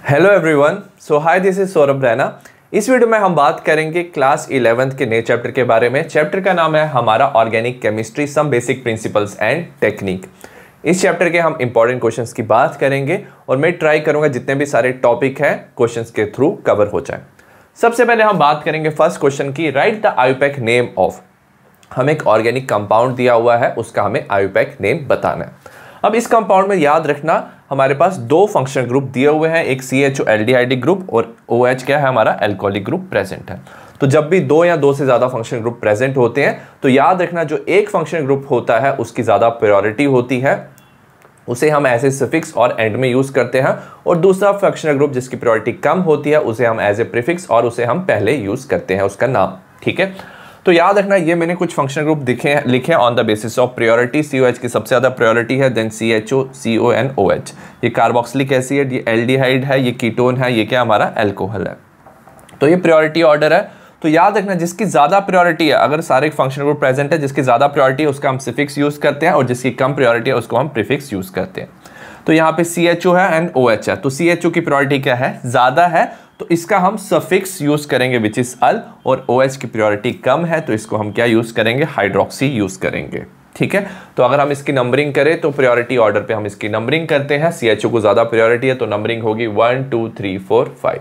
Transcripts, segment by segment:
Hello everyone, so hi this is Saurabh Raina. इस video में हम बात करेंगे क्लास 11th के नए चैप्टर के बारे में। चैप्टर का नाम है हमारा organic chemistry, some basic principles and technique. इस चैप्टर के हम इंपॉर्टेंट क्वेश्चंस की बात करेंगे और मैं ट्राई करूंगा जितने भी सारे टॉपिक हैं क्वेश्चंस के थ्रू कवर हो जाए। सबसे पहले हम बात करेंगे फर्स्ट क्वेश्चन की, right the IUPAC name of. हमें एक ऑर्गेनिक कंपाउंड दिया हुआ है, उसका हमें आयुपैक नेम बताना है। अब इस कंपाउंड में याद रखना हमारे पास दो फंक्शनल ग्रुप दिए हुए हैं, एक CHO एल्डिहाइडिक ग्रुप और OH क्या है हमारा एल्कोहलिक ग्रुप प्रेजेंट है। तो जब भी दो या दो से ज्यादा फंक्शनल ग्रुप प्रेजेंट होते हैं तो याद रखना जो एक फंक्शनल ग्रुप होता है उसकी ज्यादा प्रायोरिटी होती है, उसे हम एज ए सफिक्स और एंड में यूज करते हैं, और दूसरा फंक्शनल ग्रुप जिसकी प्रायोरिटी कम होती है उसे हम एज ए प्रीफिक्स और उसे हम पहले यूज करते हैं उसका नाम। ठीक है, तो याद रखना ये मैंने कुछ फंक्शनल ग्रुप लिखे on the basis of priority. COH की सबसे ज्यादा प्रायोरिटी है, then CHO, CO and OH। ये कार्बोक्सिलिक एसिड, ये एल्डिहाइड है, ये कीटोन है, ये क्या हमारा अल्कोहल है। तो ये प्रायोरिटी ऑर्डर है। तो याद रखना जिसकी ज्यादा प्रायोरिटी है, अगर सारे फंक्शनल ग्रुप प्रेजेंट है, जिसकी ज्यादा प्रायोरिटी है उसका हम सफिक्स यूज करते हैं और जिसकी कम प्रायोरिटी है उसको हम प्रीफिक्स यूज करते हैं। तो यहाँ पे CHO है एंड OH है, तो CHO की प्रायोरिटी क्या है, ज्यादा है, तो इसका हम सफिक्स यूज करेंगे विच इज अल, और OH की प्रायोरिटी कम है तो इसको हम क्या यूज करेंगे, हाइड्रोक्सी यूज करेंगे। ठीक है, तो अगर हम इसकी नंबरिंग करें तो प्रायोरिटी ऑर्डर पे हम इसकी नंबरिंग करते हैं। CHO को ज्यादा प्रायोरिटी है तो नंबरिंग होगी 1 2 3 4 5।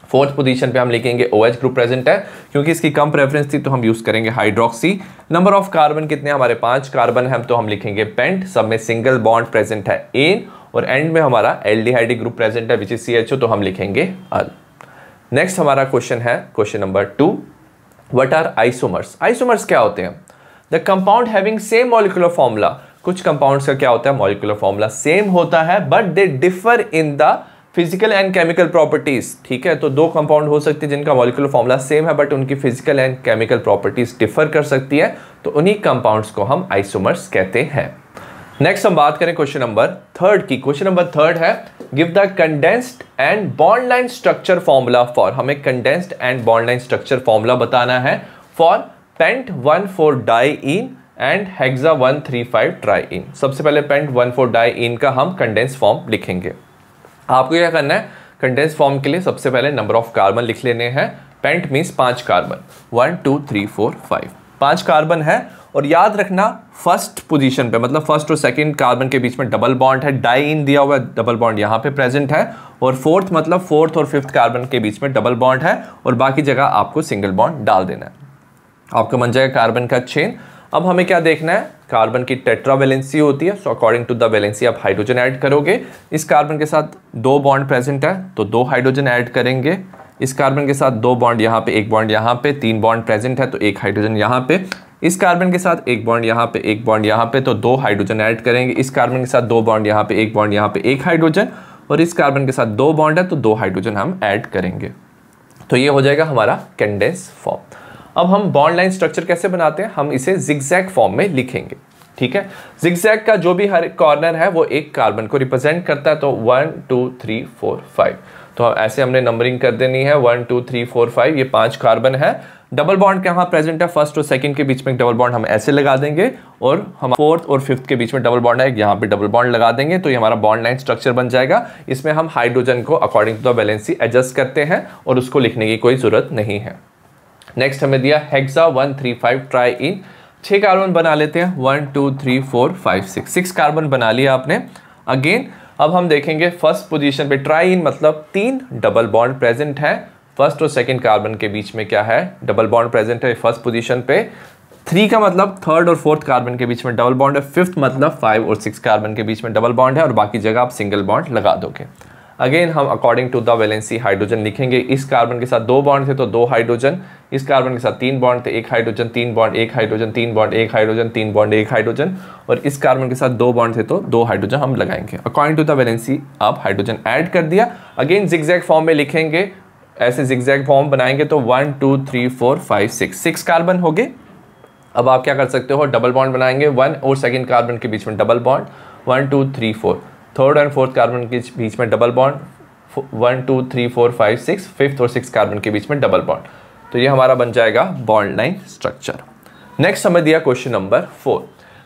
फोर्थ पोजीशन पे हम लिखेंगे OH ग्रुप प्रेजेंट है, क्योंकि इसकी कम प्रेफरेंस थी तो हम यूज करेंगे हाइड्रोक्सी। नंबर ऑफ कार्बन कितने हमारे 5 कार्बन है, तो हम लिखेंगे पेंट। सब में सिंगल बॉन्ड प्रेजेंट है एन, और एंड में हमारा एल्डिहाइडिक ग्रुप प्रेजेंट है विच इज CHO, तो हम लिखेंगे अल। नेक्स्ट हमारा क्वेश्चन है question number 2, what are isomers. Isomers क्या होते हैं, the compound having same molecular formula. कुछ कंपाउंड्स का क्या होता है, मॉलिक्यूलर फॉर्मूला सेम होता है but they differ in the physical and chemical properties. ठीक है, तो दो कंपाउंड हो सकते हैं जिनका मॉलिक्यूलर फॉर्मूला सेम है बट उनकी physical and chemical properties differ कर सकती है, तो उन्हीं कंपाउंड्स को हम आइसोमर्स कहते हैं। नेक्स्ट हम बात करें क्वेश्चन नंबर 3 की। क्वेश्चन नंबर 3 है, give the condensed and bond line structure formula for. हमें condensed and bond line structure formula बताना है for pent 1,4 diene and hexa 1,3,5 triene. सबसे पहले पेंट 1,4 डाइईन का हम कंडेंस फॉर्म लिखेंगे। आपको क्या करना है, कंडेंस फॉर्म के लिए सबसे पहले नंबर ऑफ कार्बन लिख लेने हैं। पेंट मीन्स 5 कार्बन, 1 2 3 4 5, 5 कार्बन है। और याद रखना फर्स्ट पोजीशन पे, मतलब फर्स्ट और सेकंड कार्बन के बीच में डबल बॉन्ड है, डाइईन दिया हुआ है, डबल बॉन्ड यहाँ पे प्रेजेंट है। और फोर्थ मतलब फोर्थ और फिफ्थ कार्बन के बीच में डबल बॉन्ड है, और बाकी जगह आपको सिंगल बॉन्ड डाल देना है। आपका बन जाएगा कार्बन का चेन। अब हमें क्या देखना है, कार्बन की टेट्रा वैलेंसी होती है, so according to the valency आप हाइड्रोजन ऐड करोगे। इस कार्बन के साथ 2 बॉन्ड प्रेजेंट है तो 2 हाइड्रोजन ऐड करेंगे। इस कार्बन के साथ 2 बॉन्ड यहाँ पे, 1 बॉन्ड यहाँ पे, 3 बॉन्ड प्रेजेंट है तो 1 हाइड्रोजन यहाँ पे। इस कार्बन के साथ 1 बॉन्ड यहाँ पे, 1 बॉन्ड यहाँ पे, तो 2 हाइड्रोजन ऐड करेंगे। इस कार्बन के साथ 2 बॉन्ड यहाँ पे, 1 बॉन्ड यहाँ पे, 1 हाइड्रोजन, और इस कार्बन के साथ 2 बॉन्ड है तो 2 हाइड्रोजन हम ऐड करेंगे। तो ये हो जाएगा हमारा कंडेंस फॉर्म। अब हम बॉन्ड लाइन स्ट्रक्चर कैसे बनाते हैं, हम इसे जिगजैग फॉर्म में लिखेंगे। ठीक है, जिगजैग का जो भी हर कॉर्नर है वो एक कार्बन को रिप्रेजेंट करता है, तो 1 2 3 4 5, तो ऐसे हमने नंबरिंग कर देनी है 1 2 3 4 5। ये 5 कार्बन है। डबल बॉन्ड कहाँ प्रेजेंट है, फर्स्ट और सेकंड के बीच में डबल बॉन्ड हम ऐसे लगा देंगे, और हम फोर्थ और फिफ्थ के बीच में डबल बॉन्ड है, यहाँ पे डबल बॉन्ड लगा देंगे, तो ये हमारा बॉन्ड लाइन स्ट्रक्चर बन जाएगा। इसमें हम हाइड्रोजन को according to the valency adjust करते हैं और उसको लिखने की कोई जरूरत नहीं है। नेक्स्ट हमें दिया हेक्सा 1,3,5 ट्राइईन। 6 कार्बन बना लेते हैं, 1 2 3 4 5 6 कार्बन बना लिया आपने। अगेन अब हम देखेंगे फर्स्ट पोजीशन पे ट्राइईन मतलब 3 डबल बॉन्ड प्रेजेंट है। फर्स्ट और सेकंड कार्बन के बीच में क्या है, डबल बॉन्ड प्रेजेंट है फर्स्ट पोजीशन पे। 3 का मतलब थर्ड और फोर्थ कार्बन के बीच में डबल बॉन्ड है। फिफ्थ मतलब 5 और 6 कार्बन के बीच में डबल बॉन्ड है, और बाकी जगह आप सिंगल बॉन्ड लगा दोगे। अगेन हम according to the valency hydrogen लिखेंगे। इस कार्बन के साथ 2 बॉन्ड थे तो 2 हाइड्रोजन, इस कार्बन के साथ 3 बॉन्ड थे, 1 hydrogen, 3 bond, 1 hydrogen, 3 bond, 1 hydrogen, 3 bond, 1 hydrogen, और इस कार्बन के साथ 2 बॉन्ड थे तो 2 हाइड्रोजन हम लगाएंगे। अकॉर्डिंग टू द वैलेंसी आप हाइड्रोजन ऐड कर दिया। अगेन जिगजैग फॉर्म में लिखेंगे, ऐसे जिगजैग फॉर्म बनाएंगे तो 1 2 3 4 5 6 कार्बन हो गए। अब आप क्या कर सकते हो, डबल बॉन्ड बनाएंगे, 1 और सेकंड कार्बन के बीच में double bond, 1 2 3 4, third and fourth carbon के बीच में डबल बॉन्ड, 1 2 3 4 5 6, फिफ्थ और 6 कार्बन के बीच में डबल बॉन्ड। तो ये हमारा बन जाएगा बॉन्ड लाइन स्ट्रक्चर। नेक्स्ट हमें दिया question number 4,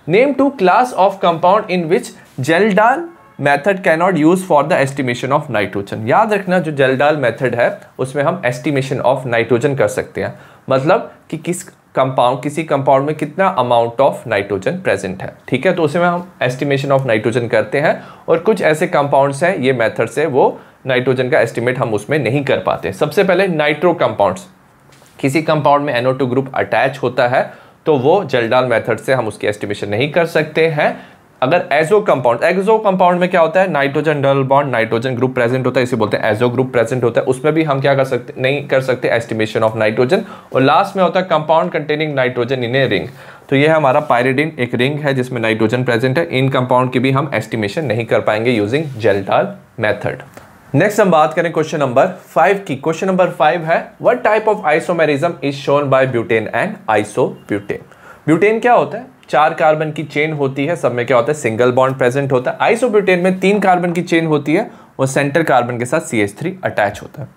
name 2 class of compound in which Kjeldahl method cannot use for the estimation of nitrogen. याद रखना जो जल्डाल मेथड है उसमें हम एस्टिमेशन ऑफ नाइट्रोजन कर सकते हैं, मतलब कि किसी कंपाउंड में कितना अमाउंट ऑफ नाइट्रोजन प्रेजेंट है, ठीक है। तो उसमें हम एस्टिमेशन ऑफ नाइट्रोजन करते हैं, और कुछ ऐसे कंपाउंड्स हैं ये मेथड से वो नाइट्रोजन का एस्टिमेट हम उसमें नहीं कर पाते। सबसे पहले नाइट्रो कंपाउंड्स, किसी कंपाउंड में NO2 ग्रुप अटैच होता है तो वो जल्डाल मेथड से हम उसकी एस्टिमेशन नहीं कर सकते हैं। अगर एजो कंपाउंड में क्या होता है, nitrogen double bond nitrogen group present होता है, इसे बोलते हैं एजो ग्रुप प्रेजेंट होता है, उसमें भी हम क्या कर सकते नहीं कर सकते एस्टिमेशन ऑफ नाइट्रोजन। और लास्ट में होता है compound containing nitrogen in a ring, तो ये है हमारा पायरिडिन, एक रिंग है जिसमें नाइट्रोजन प्रेजेंट है। इन कंपाउंड की भी हम एस्टिमेशन नहीं कर पाएंगे यूजिंग जल्डाल मेथड। नेक्स्ट हम बात करें क्वेश्चन नंबर 5 की। क्वेश्चन नंबर 5 है what type of isomerism is shown by butane and isobutane. Butane क्या होता है, 4 कार्बन की चेन होती है, सब में क्या होता है सिंगल बॉन्ड प्रेजेंट होता है। आइसोब्यूटेन में 3 कार्बन की चेन होती है और सेंटर कार्बन के साथ CH3 अटैच होता है।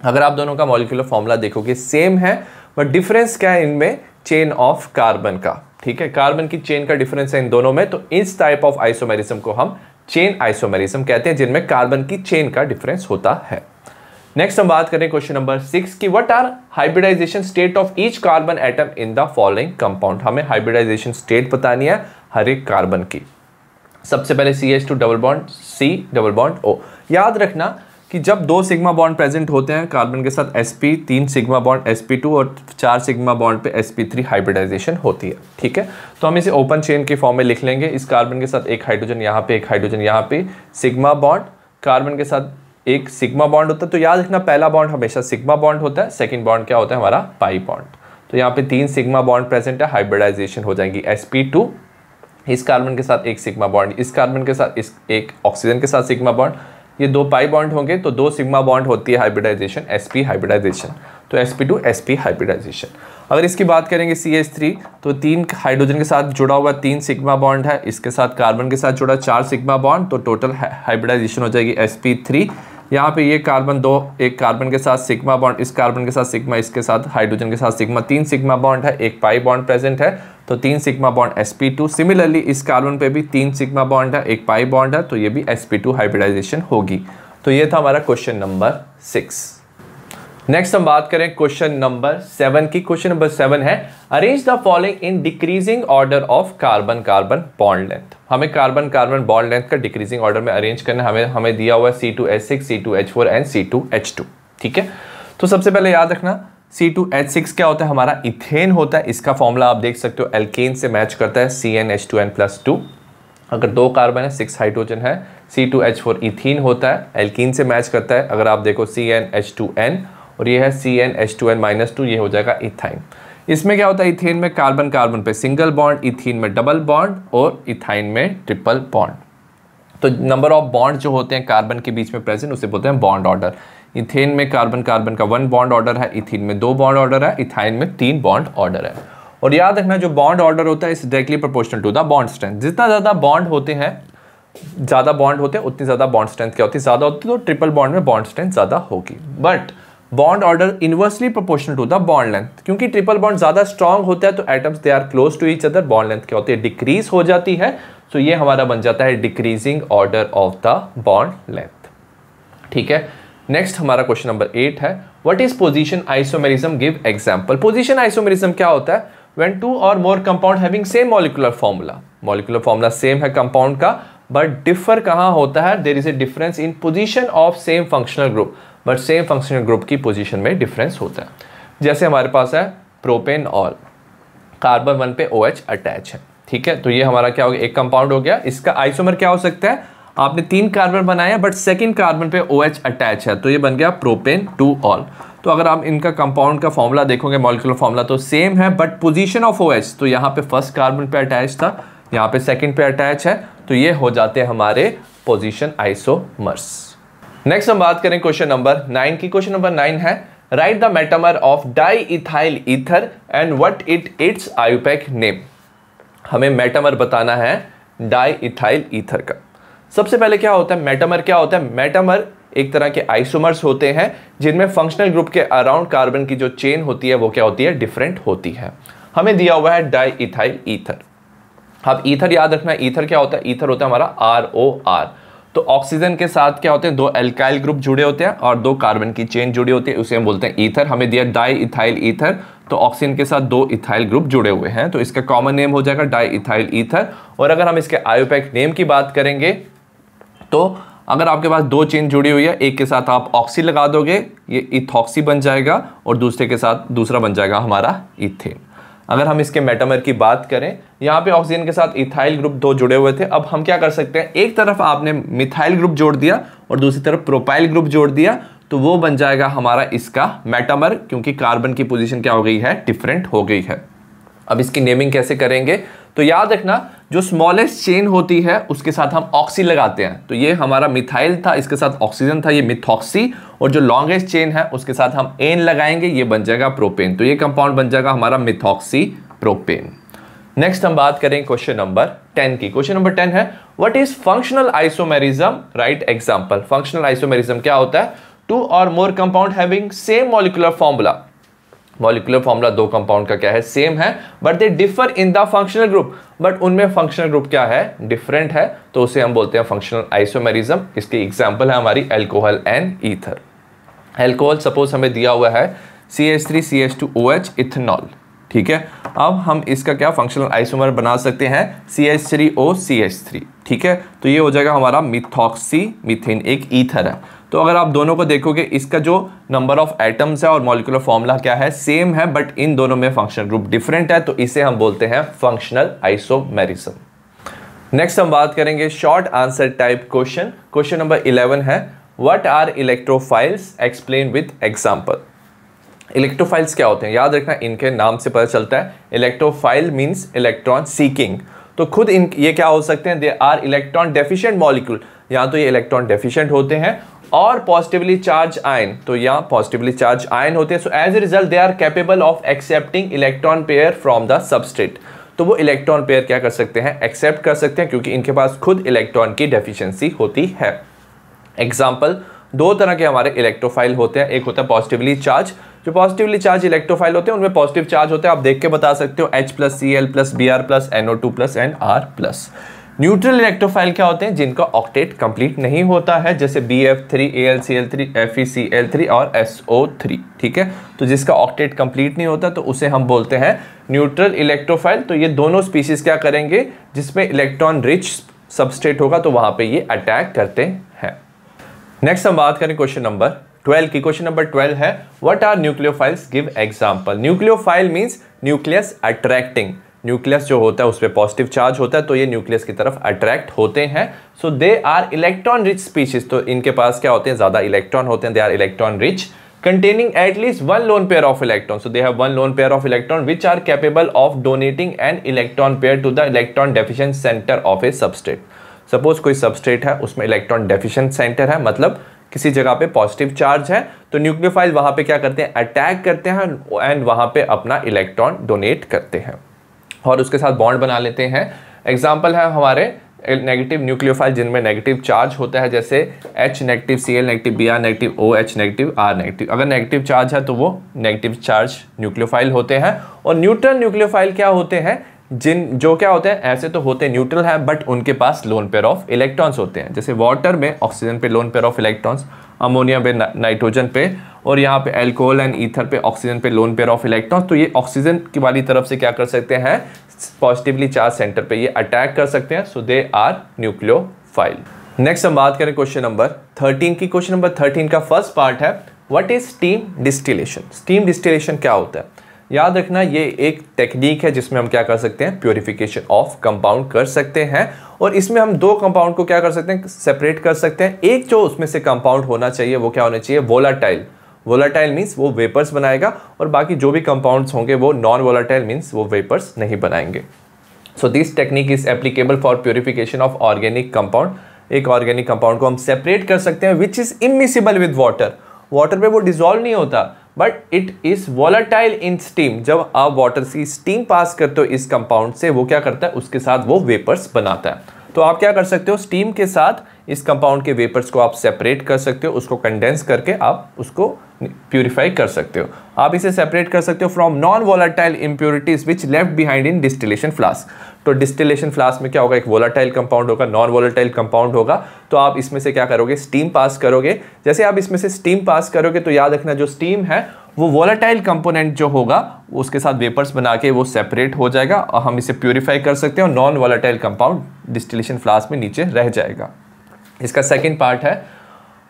अगर आप दोनों का मॉलिक्यूलर फॉर्मूला देखोगे सेम है, बट डिफरेंस क्या है इनमें, चेन ऑफ कार्बन का, ठीक है। कार्बन की चेन का डिफरेंस है इन दोनों में, तो इस टाइप ऑफ आइसोमेरिज्म को हम चेन आइसोमेरिज्म कहते हैं, जिनमें कार्बन की चेन का डिफरेंस होता है। नेक्स्ट हम बात करें क्वेश्चन नंबर 6 की what are hybridization state of each carbon atom in the following compound. हमें हाइब्रिडाइजेशन स्टेट बतानी है हर एक कार्बन की। सबसे पहले CH2 double bond C double bond O। याद रखना कि जब 2 सिग्मा बॉन्ड प्रेजेंट होते हैं कार्बन के साथ sp, 3 सिग्मा बॉन्ड sp2 और 4 सिग्मा बॉन्ड पे sp3 हाइब्रिडाइजेशन होती है, ठीक है। तो हम इसे ओपन चेन के फॉर्म में लिख लेंगे। इस कार्बन के साथ एक हाइड्रोजन यहाँ पे, एक हाइड्रोजन यहाँ पे, सिग्मा बॉन्ड, कार्बन के साथ एक सिग्मा बॉन्ड होता है। तो याद रखना पहला बॉन्ड हमेशा सिग्मा बॉन्ड होता है, सेकंड बॉन्ड क्या होता है हमारा पाई बॉन्ड। तो यहाँ पे 3 सिग्मा बॉन्ड प्रेजेंट है, हाइब्रिडाइजेशन हो जाएगी sp2, इस कार्बन के साथ एक सिग्मा बॉन्ड, इस कार्बन के साथ इस एक ऑक्सीजन के साथ सिग्मा बॉन्ड, ये 2 पाई बॉन्ड होंगे तो 2 सिग्मा बॉन्ड होती है हाइब्रिडाइजेशन, sp हाइब्रिडाइजेशन, तो sp2 sp हाइब्रिडाइजेशन। अगर इसकी बात करेंगे CH3 तो 3 हाइड्रोजन के साथ जुड़ा हुआ 3 सिग्मा बॉन्ड है, इसके साथ कार्बन के साथ जुड़ा 4 सिग्मा बॉन्ड, तो टोटल हाइब्रिडाइजेशन हो जाएगी sp3। यहाँ पे ये कार्बन 2, एक कार्बन के साथ सिग्मा बॉन्ड, इस कार्बन के साथ सिग्मा, इसके साथ हाइड्रोजन के साथ सिग्मा, 3 सिग्मा बॉन्ड है, एक पाई बॉन्ड प्रेजेंट है तो 3 सिग्मा बॉन्ड sp2। सिमिलरली इस कार्बन पे भी 3 सिग्मा बॉन्ड है, एक पाई बॉन्ड है, तो ये भी sp2 हाइब्रिडाइजेशन होगी। तो ये था हमारा क्वेश्चन नंबर 6। नेक्स्ट हम बात करें क्वेश्चन नंबर 7 की। क्वेश्चन नंबर 7 है arrange the following in decreasing order of carbon carbon bond length. हमें कार्बन कार्बन बॉन्ड लेंथ का डिक्रीजिंग ऑर्डर में अरेंज करना है। हमें दिया हुआ है C2H6, C2H4 एंड C2H2, ठीक है। तो सबसे पहले याद रखना C2H6 क्या होता है हमारा इथेन होता है। इसका फॉर्मूला आप देख सकते हो एल्केन से मैच करता है CnH2n+2। अगर 2 कार्बन है 6 हाइड्रोजन है, C2H4 इथीन होता है, एल्कीन से मैच करता है। अगर आप देखो CnH2n और ये है CnH2n-2, ये हो जाएगा इथाइन। इसमें क्या होता है इथेन में कार्बन कार्बन पे सिंगल बॉन्ड, इथीन में डबल बॉन्ड और इथाइन में ट्रिपल बॉन्ड। तो नंबर ऑफ बॉन्ड जो होते हैं कार्बन के बीच में प्रेजेंट उसे बोलते हैं बॉन्ड ऑर्डर। इथेन में कार्बन कार्बन का 1 बॉन्ड ऑर्डर है, इथीन में 2 बॉन्ड ऑर्डर है, इथाइन में 3 बॉन्ड ऑर्डर है। और याद रखना जो बॉन्ड ऑर्डर होता है इस directly proportional to the bond strength. जितना ज़्यादा बॉन्ड होते हैं, ज़्यादा बॉन्ड होते हैं उतनी ज़्यादा बॉन्ड स्ट्रेंथ क्या होती है, ज़्यादा होती है। तो ट्रिपल बॉन्ड में बॉन्ड स्ट्रेंथ ज़्यादा होगी। But bond order inversely proportional to the bond length, क्योंकि ट्रिपल बॉन्ड ज़्यादा स्ट्रॉन्ग होता है तो atoms they are close to each other, bond length क्या होती है डिक्रीज हो जाती है। तो ये हमारा बन जाता है decreasing order of the bond length, ठीक है। नेक्स्ट हमारा क्वेश्चन नंबर 8 है what is position isomerism, give example. Position isomerism क्या होता है, व्हेन 2 और more compound having same molecular formula. Molecular formula same है कंपाउंड का, बट डिफर कहाँ होता है, there is a difference in position of same functional group, but same functional group की पोजीशन में डिफरेंस होता है। जैसे हमारे पास है प्रोपेन ऑल, कार्बन 1 पे OH अटैच है, ठीक है। तो ये हमारा क्या हो गया, एक कंपाउंड हो गया। इसका आइसोमर क्या हो सकता है, आपने 3 कार्बन बनाया बट सेकंड कार्बन पे OH अटैच है, तो ये बन गया प्रोपेन 2 ऑल। तो अगर आप इनका कंपाउंड का फॉर्मूला देखोगे मॉलिक्यूलर फॉर्मूला तो सेम है, बट पोजीशन ऑफ OH, तो यहाँ पे फर्स्ट कार्बन पे अटैच था, यहाँ पे सेकंड पे अटैच है, तो ये हो जाते हैं हमारे पोजीशन आइसोमर्स। नेक्स्ट हम बात करें क्वेश्चन नंबर 9 की। क्वेश्चन नंबर 9 है right the metamer of di ethyl ether and what it's IUPAC name. हमें मेटामर बताना है डाई इथाइल ईथर का। सबसे पहले क्या होता है मेटामर, क्या होता है मेटामर एक तरह के आइसोमर्स होते हैं जिनमें फंक्शनल ग्रुप के अराउंड कार्बन की जो चेन होती है वो क्या होती है डिफरेंट होती है। हमें दिया हुआ है डाई इथाइल ईथर। अब ईथर याद रखना, ईथर क्या होता है, ईथर होता है हमारा ROR तो ऑक्सीजन के साथ क्या होते हैं, 2 एल्काइल ग्रुप जुड़े होते हैं और 2 कार्बन की चेन जुड़ी होती है, उसे हम बोलते हैं ईथर। हमें दिया डाई इथाइल ईथर, तो ऑक्सीजन के साथ 2 इथाइल ग्रुप जुड़े हुए हैं, तो इसका कॉमन नेम हो जाएगा डाई इथाइल ईथर। और अगर हम इसके आयोपैक नेम की बात करेंगे तो अगर आपके पास 2 चेन जुड़ी हुई है, एक के साथ आप ऑक्सी लगा दोगे, ये इथॉक्सी बन जाएगा, और दूसरे के साथ दूसरा बन जाएगा हमारा इथेन। अगर हम इसके मेटामर की बात करें, यहाँ पे ऑक्सीजन के साथ इथाइल ग्रुप 2 जुड़े हुए थे। अब हम क्या कर सकते हैं, एक तरफ आपने मिथाइल ग्रुप जोड़ दिया और दूसरी तरफ प्रोपाइल ग्रुप जोड़ दिया, तो वो बन जाएगा हमारा इसका मेटामर, क्योंकि कार्बन की पोजीशन क्या हो गई है, डिफरेंट हो गई है। अब इसकी नेमिंग कैसे करेंगे, तो याद रखना जो स्मॉलेस्ट चेन होती है उसके साथ हम ऑक्सी लगाते हैं, तो ये हमारा मिथाइल था, इसके साथ ऑक्सीजन था, ये मिथॉक्सी, और जो लॉन्गेस्ट चेन है उसके साथ हम एन लगाएंगे, ये बन जाएगा प्रोपेन, तो ये कंपाउंड बन जाएगा हमारा मिथॉक्सी प्रोपेन। नेक्स्ट हम बात करें क्वेश्चन नंबर 10 की। क्वेश्चन नंबर 10 है what is functional isomerism, write example. Functional isomerism क्या होता है, 2 और more compound having same molecular formula. Molecular formula 2 compound का क्या है, सेम है, but they differ in the functional group, but उनमें फंक्शनल ग्रुप क्या है, डिफरेंट है, तो उसे हम बोलते हैं फंक्शनल आइसोमेरिज्म। इसकी एग्जांपल है हमारी alcohol and ether. Alcohol suppose हमें दिया हुआ है CH3 CH2OH इथेनॉल, ठीक है। अब हम इसका क्या फंक्शनल आइसोमर बना सकते हैं, CH3O CH3, ठीक है। तो ये हो जाएगा हमारा मिथॉक्सी मीथेन, एक ईथर है। तो अगर आप दोनों को देखोगे, इसका जो नंबर ऑफ एटम्स है और मॉलिक्यूलर फॉर्मूला क्या है, सेम है, बट इन दोनों में फंक्शनल ग्रुप डिफरेंट है, तो इसे हम बोलते हैं फंक्शनल आइसोमेरिज्म। नेक्स्ट हम बात करेंगे short answer type question. Question number 11 है what are electrophiles, explain with example. Electrophiles क्या होते हैं, याद रखना इनके नाम से पता चलता है। इलेक्ट्रोफाइल मींस इलेक्ट्रॉन सीकिंग, तो खुद ये क्या हो सकते हैं, they are electron deficient molecule, या तो ये इलेक्ट्रॉन डेफिशिएंट होते हैं, और पॉजिटिवली चार्ज आयन, तो यहाँ पॉजिटिवली चार्ज आयन होते हैं। So as a result they are capable of accepting electron pair from the substrate, तो वो इलेक्ट्रॉन पेयर क्या कर सकते हैं, एक्सेप्ट कर सकते हैं, क्योंकि इनके पास खुद इलेक्ट्रॉन की डेफिशिएंसी होती है। एग्जाम्पल, 2 तरह के हमारे इलेक्ट्रोफाइल होते हैं, एक होता है पॉजिटिवली चार्ज, जो पॉजिटिवली चार्ज इलेक्ट्रोफाइल होते हैं उनमें पॉजिटिव चार्ज होता है, आप देख के बता सकते हो H+Cl+Br+NO2+ and R+। Neutral electrophile क्या होते हैं, जिनका ऑक्टेट कंप्लीट नहीं होता है, जैसे BF3 AlCl3 FeCl3 और SO3, ठीक है। तो जिसका ऑक्टेट कंप्लीट नहीं होता तो उसे हम बोलते हैं न्यूट्रल इलेक्ट्रोफाइल। तो ये दोनों स्पीशीज क्या करेंगे, जिसमें इलेक्ट्रॉन रिच सबस्ट्रेट होगा तो वहां पे ये अटैक करते हैं। नेक्स्ट हम बात करें क्वेश्चन नंबर 12 की। क्वेश्चन नंबर 12 है what are nucleophiles, give example. Nucleophile means nucleus attracting, nucleus जो होता है उस पर पॉजिटिव चार्ज होता है, तो ये न्यूक्लियस की तरफ अट्रैक्ट होते हैं। So they are electron rich species, तो इनके पास क्या होते हैं, ज्यादा इलेक्ट्रॉन होते हैं, they are electron rich, containing at least 1 lone pair of electrons. So they have 1 lone pair of electron which are capable of donating an electron pair to the electron deficient center of a substrate. Suppose कोई substrate है, उसमें electron deficient center है, मतलब किसी जगह पे positive charge है, तो न्यूक्लियोफाइल वहां पे क्या करते हैं, अटैक करते हैं एंड वहां पे अपना इलेक्ट्रॉन डोनेट करते हैं और उसके साथ बॉन्ड बना लेते हैं। एग्जाम्पल है हमारे नेगेटिव न्यूक्लियोफाइल जिनमें नेगेटिव चार्ज होता है, जैसे H negative, Cl negative, Br negative, OH negative, R negative. अगर नेगेटिव चार्ज है तो वो नेगेटिव चार्ज न्यूक्लियोफाइल होते हैं। और न्यूट्रल न्यूक्लियोफाइल क्या होते हैं, जो क्या होते हैं, ऐसे तो होते हैं न्यूट्रल है बट उनके पास लोन पेयर ऑफ इलेक्ट्रॉन्स होते हैं, जैसे वाटर में ऑक्सीजन पे lone pair of electrons, ammonia पे नाइट्रोजन पे, और यहाँ पे अल्कोहल एंड ईथर पे ऑक्सीजन पे लोन पेयर ऑफ इलेक्ट्रॉन्स। तो ये ऑक्सीजन की वाली तरफ से क्या कर सकते हैं, पॉजिटिवली चार्ज सेंटर पे ये अटैक कर सकते हैं, so they are nucleophile. Next हम बात करें क्वेश्चन नंबर 13 की। क्वेश्चन नंबर 13 का फर्स्ट पार्ट है what is steam distillation. Steam distillation क्या होता है, याद रखना ये एक टेक्निक है जिसमें हम क्या कर सकते हैं, प्योरिफिकेशन ऑफ कंपाउंड कर सकते हैं। और इसमें हम 2 कंपाउंड को क्या कर सकते हैं, सेपरेट कर सकते हैं। एक जो उसमें से कंपाउंड होना चाहिए वो क्या होना चाहिए, वोलाटाइल। वोलाटाइल मीन्स वो वेपर्स बनाएगा, और बाकी जो भी कंपाउंड्स होंगे वो नॉन वोलाटाइल मीन्स वो वेपर्स नहीं बनाएंगे। So this technique is applicable for purification of organic compound. एक ऑर्गेनिक कंपाउंड को हम सेपरेट कर सकते हैं which is immiscible with water. Water में वो डिजोल्व नहीं होता but it is volatile in steam. जब आप वाटर की स्टीम पास करते हो इस कंपाउंड से, वो क्या करता है, उसके साथ वो वेपर्स बनाता है। तो आप क्या कर सकते हो, स्टीम के साथ इस कंपाउंड के वेपर्स को आप सेपरेट कर सकते हो, उसको कंडेंस करके आप उसको प्यूरिफाई कर सकते हो। आप इसे सेपरेट कर सकते हो from non volatile impurities which left behind in distillation flask. तो डिस्टिलेशन फ्लास्क में क्या होगा, एक वोलेटाइल कंपाउंड होगा, नॉन वोलेटाइल कंपाउंड होगा। तो आप इसमें से क्या करोगे, स्टीम पास करोगे। जैसे आप इसमें से स्टीम पास करोगे तो याद रखना जो स्टीम है वो वोलेटाइल कंपोनेंट जो होगा उसके साथ वेपर्स बना के वो सेपरेट हो जाएगा और हम इसे प्यूरिफाई कर सकते हैं और non volatile compound distillation flask में नीचे रह जाएगा। इसका सेकंड पार्ट है,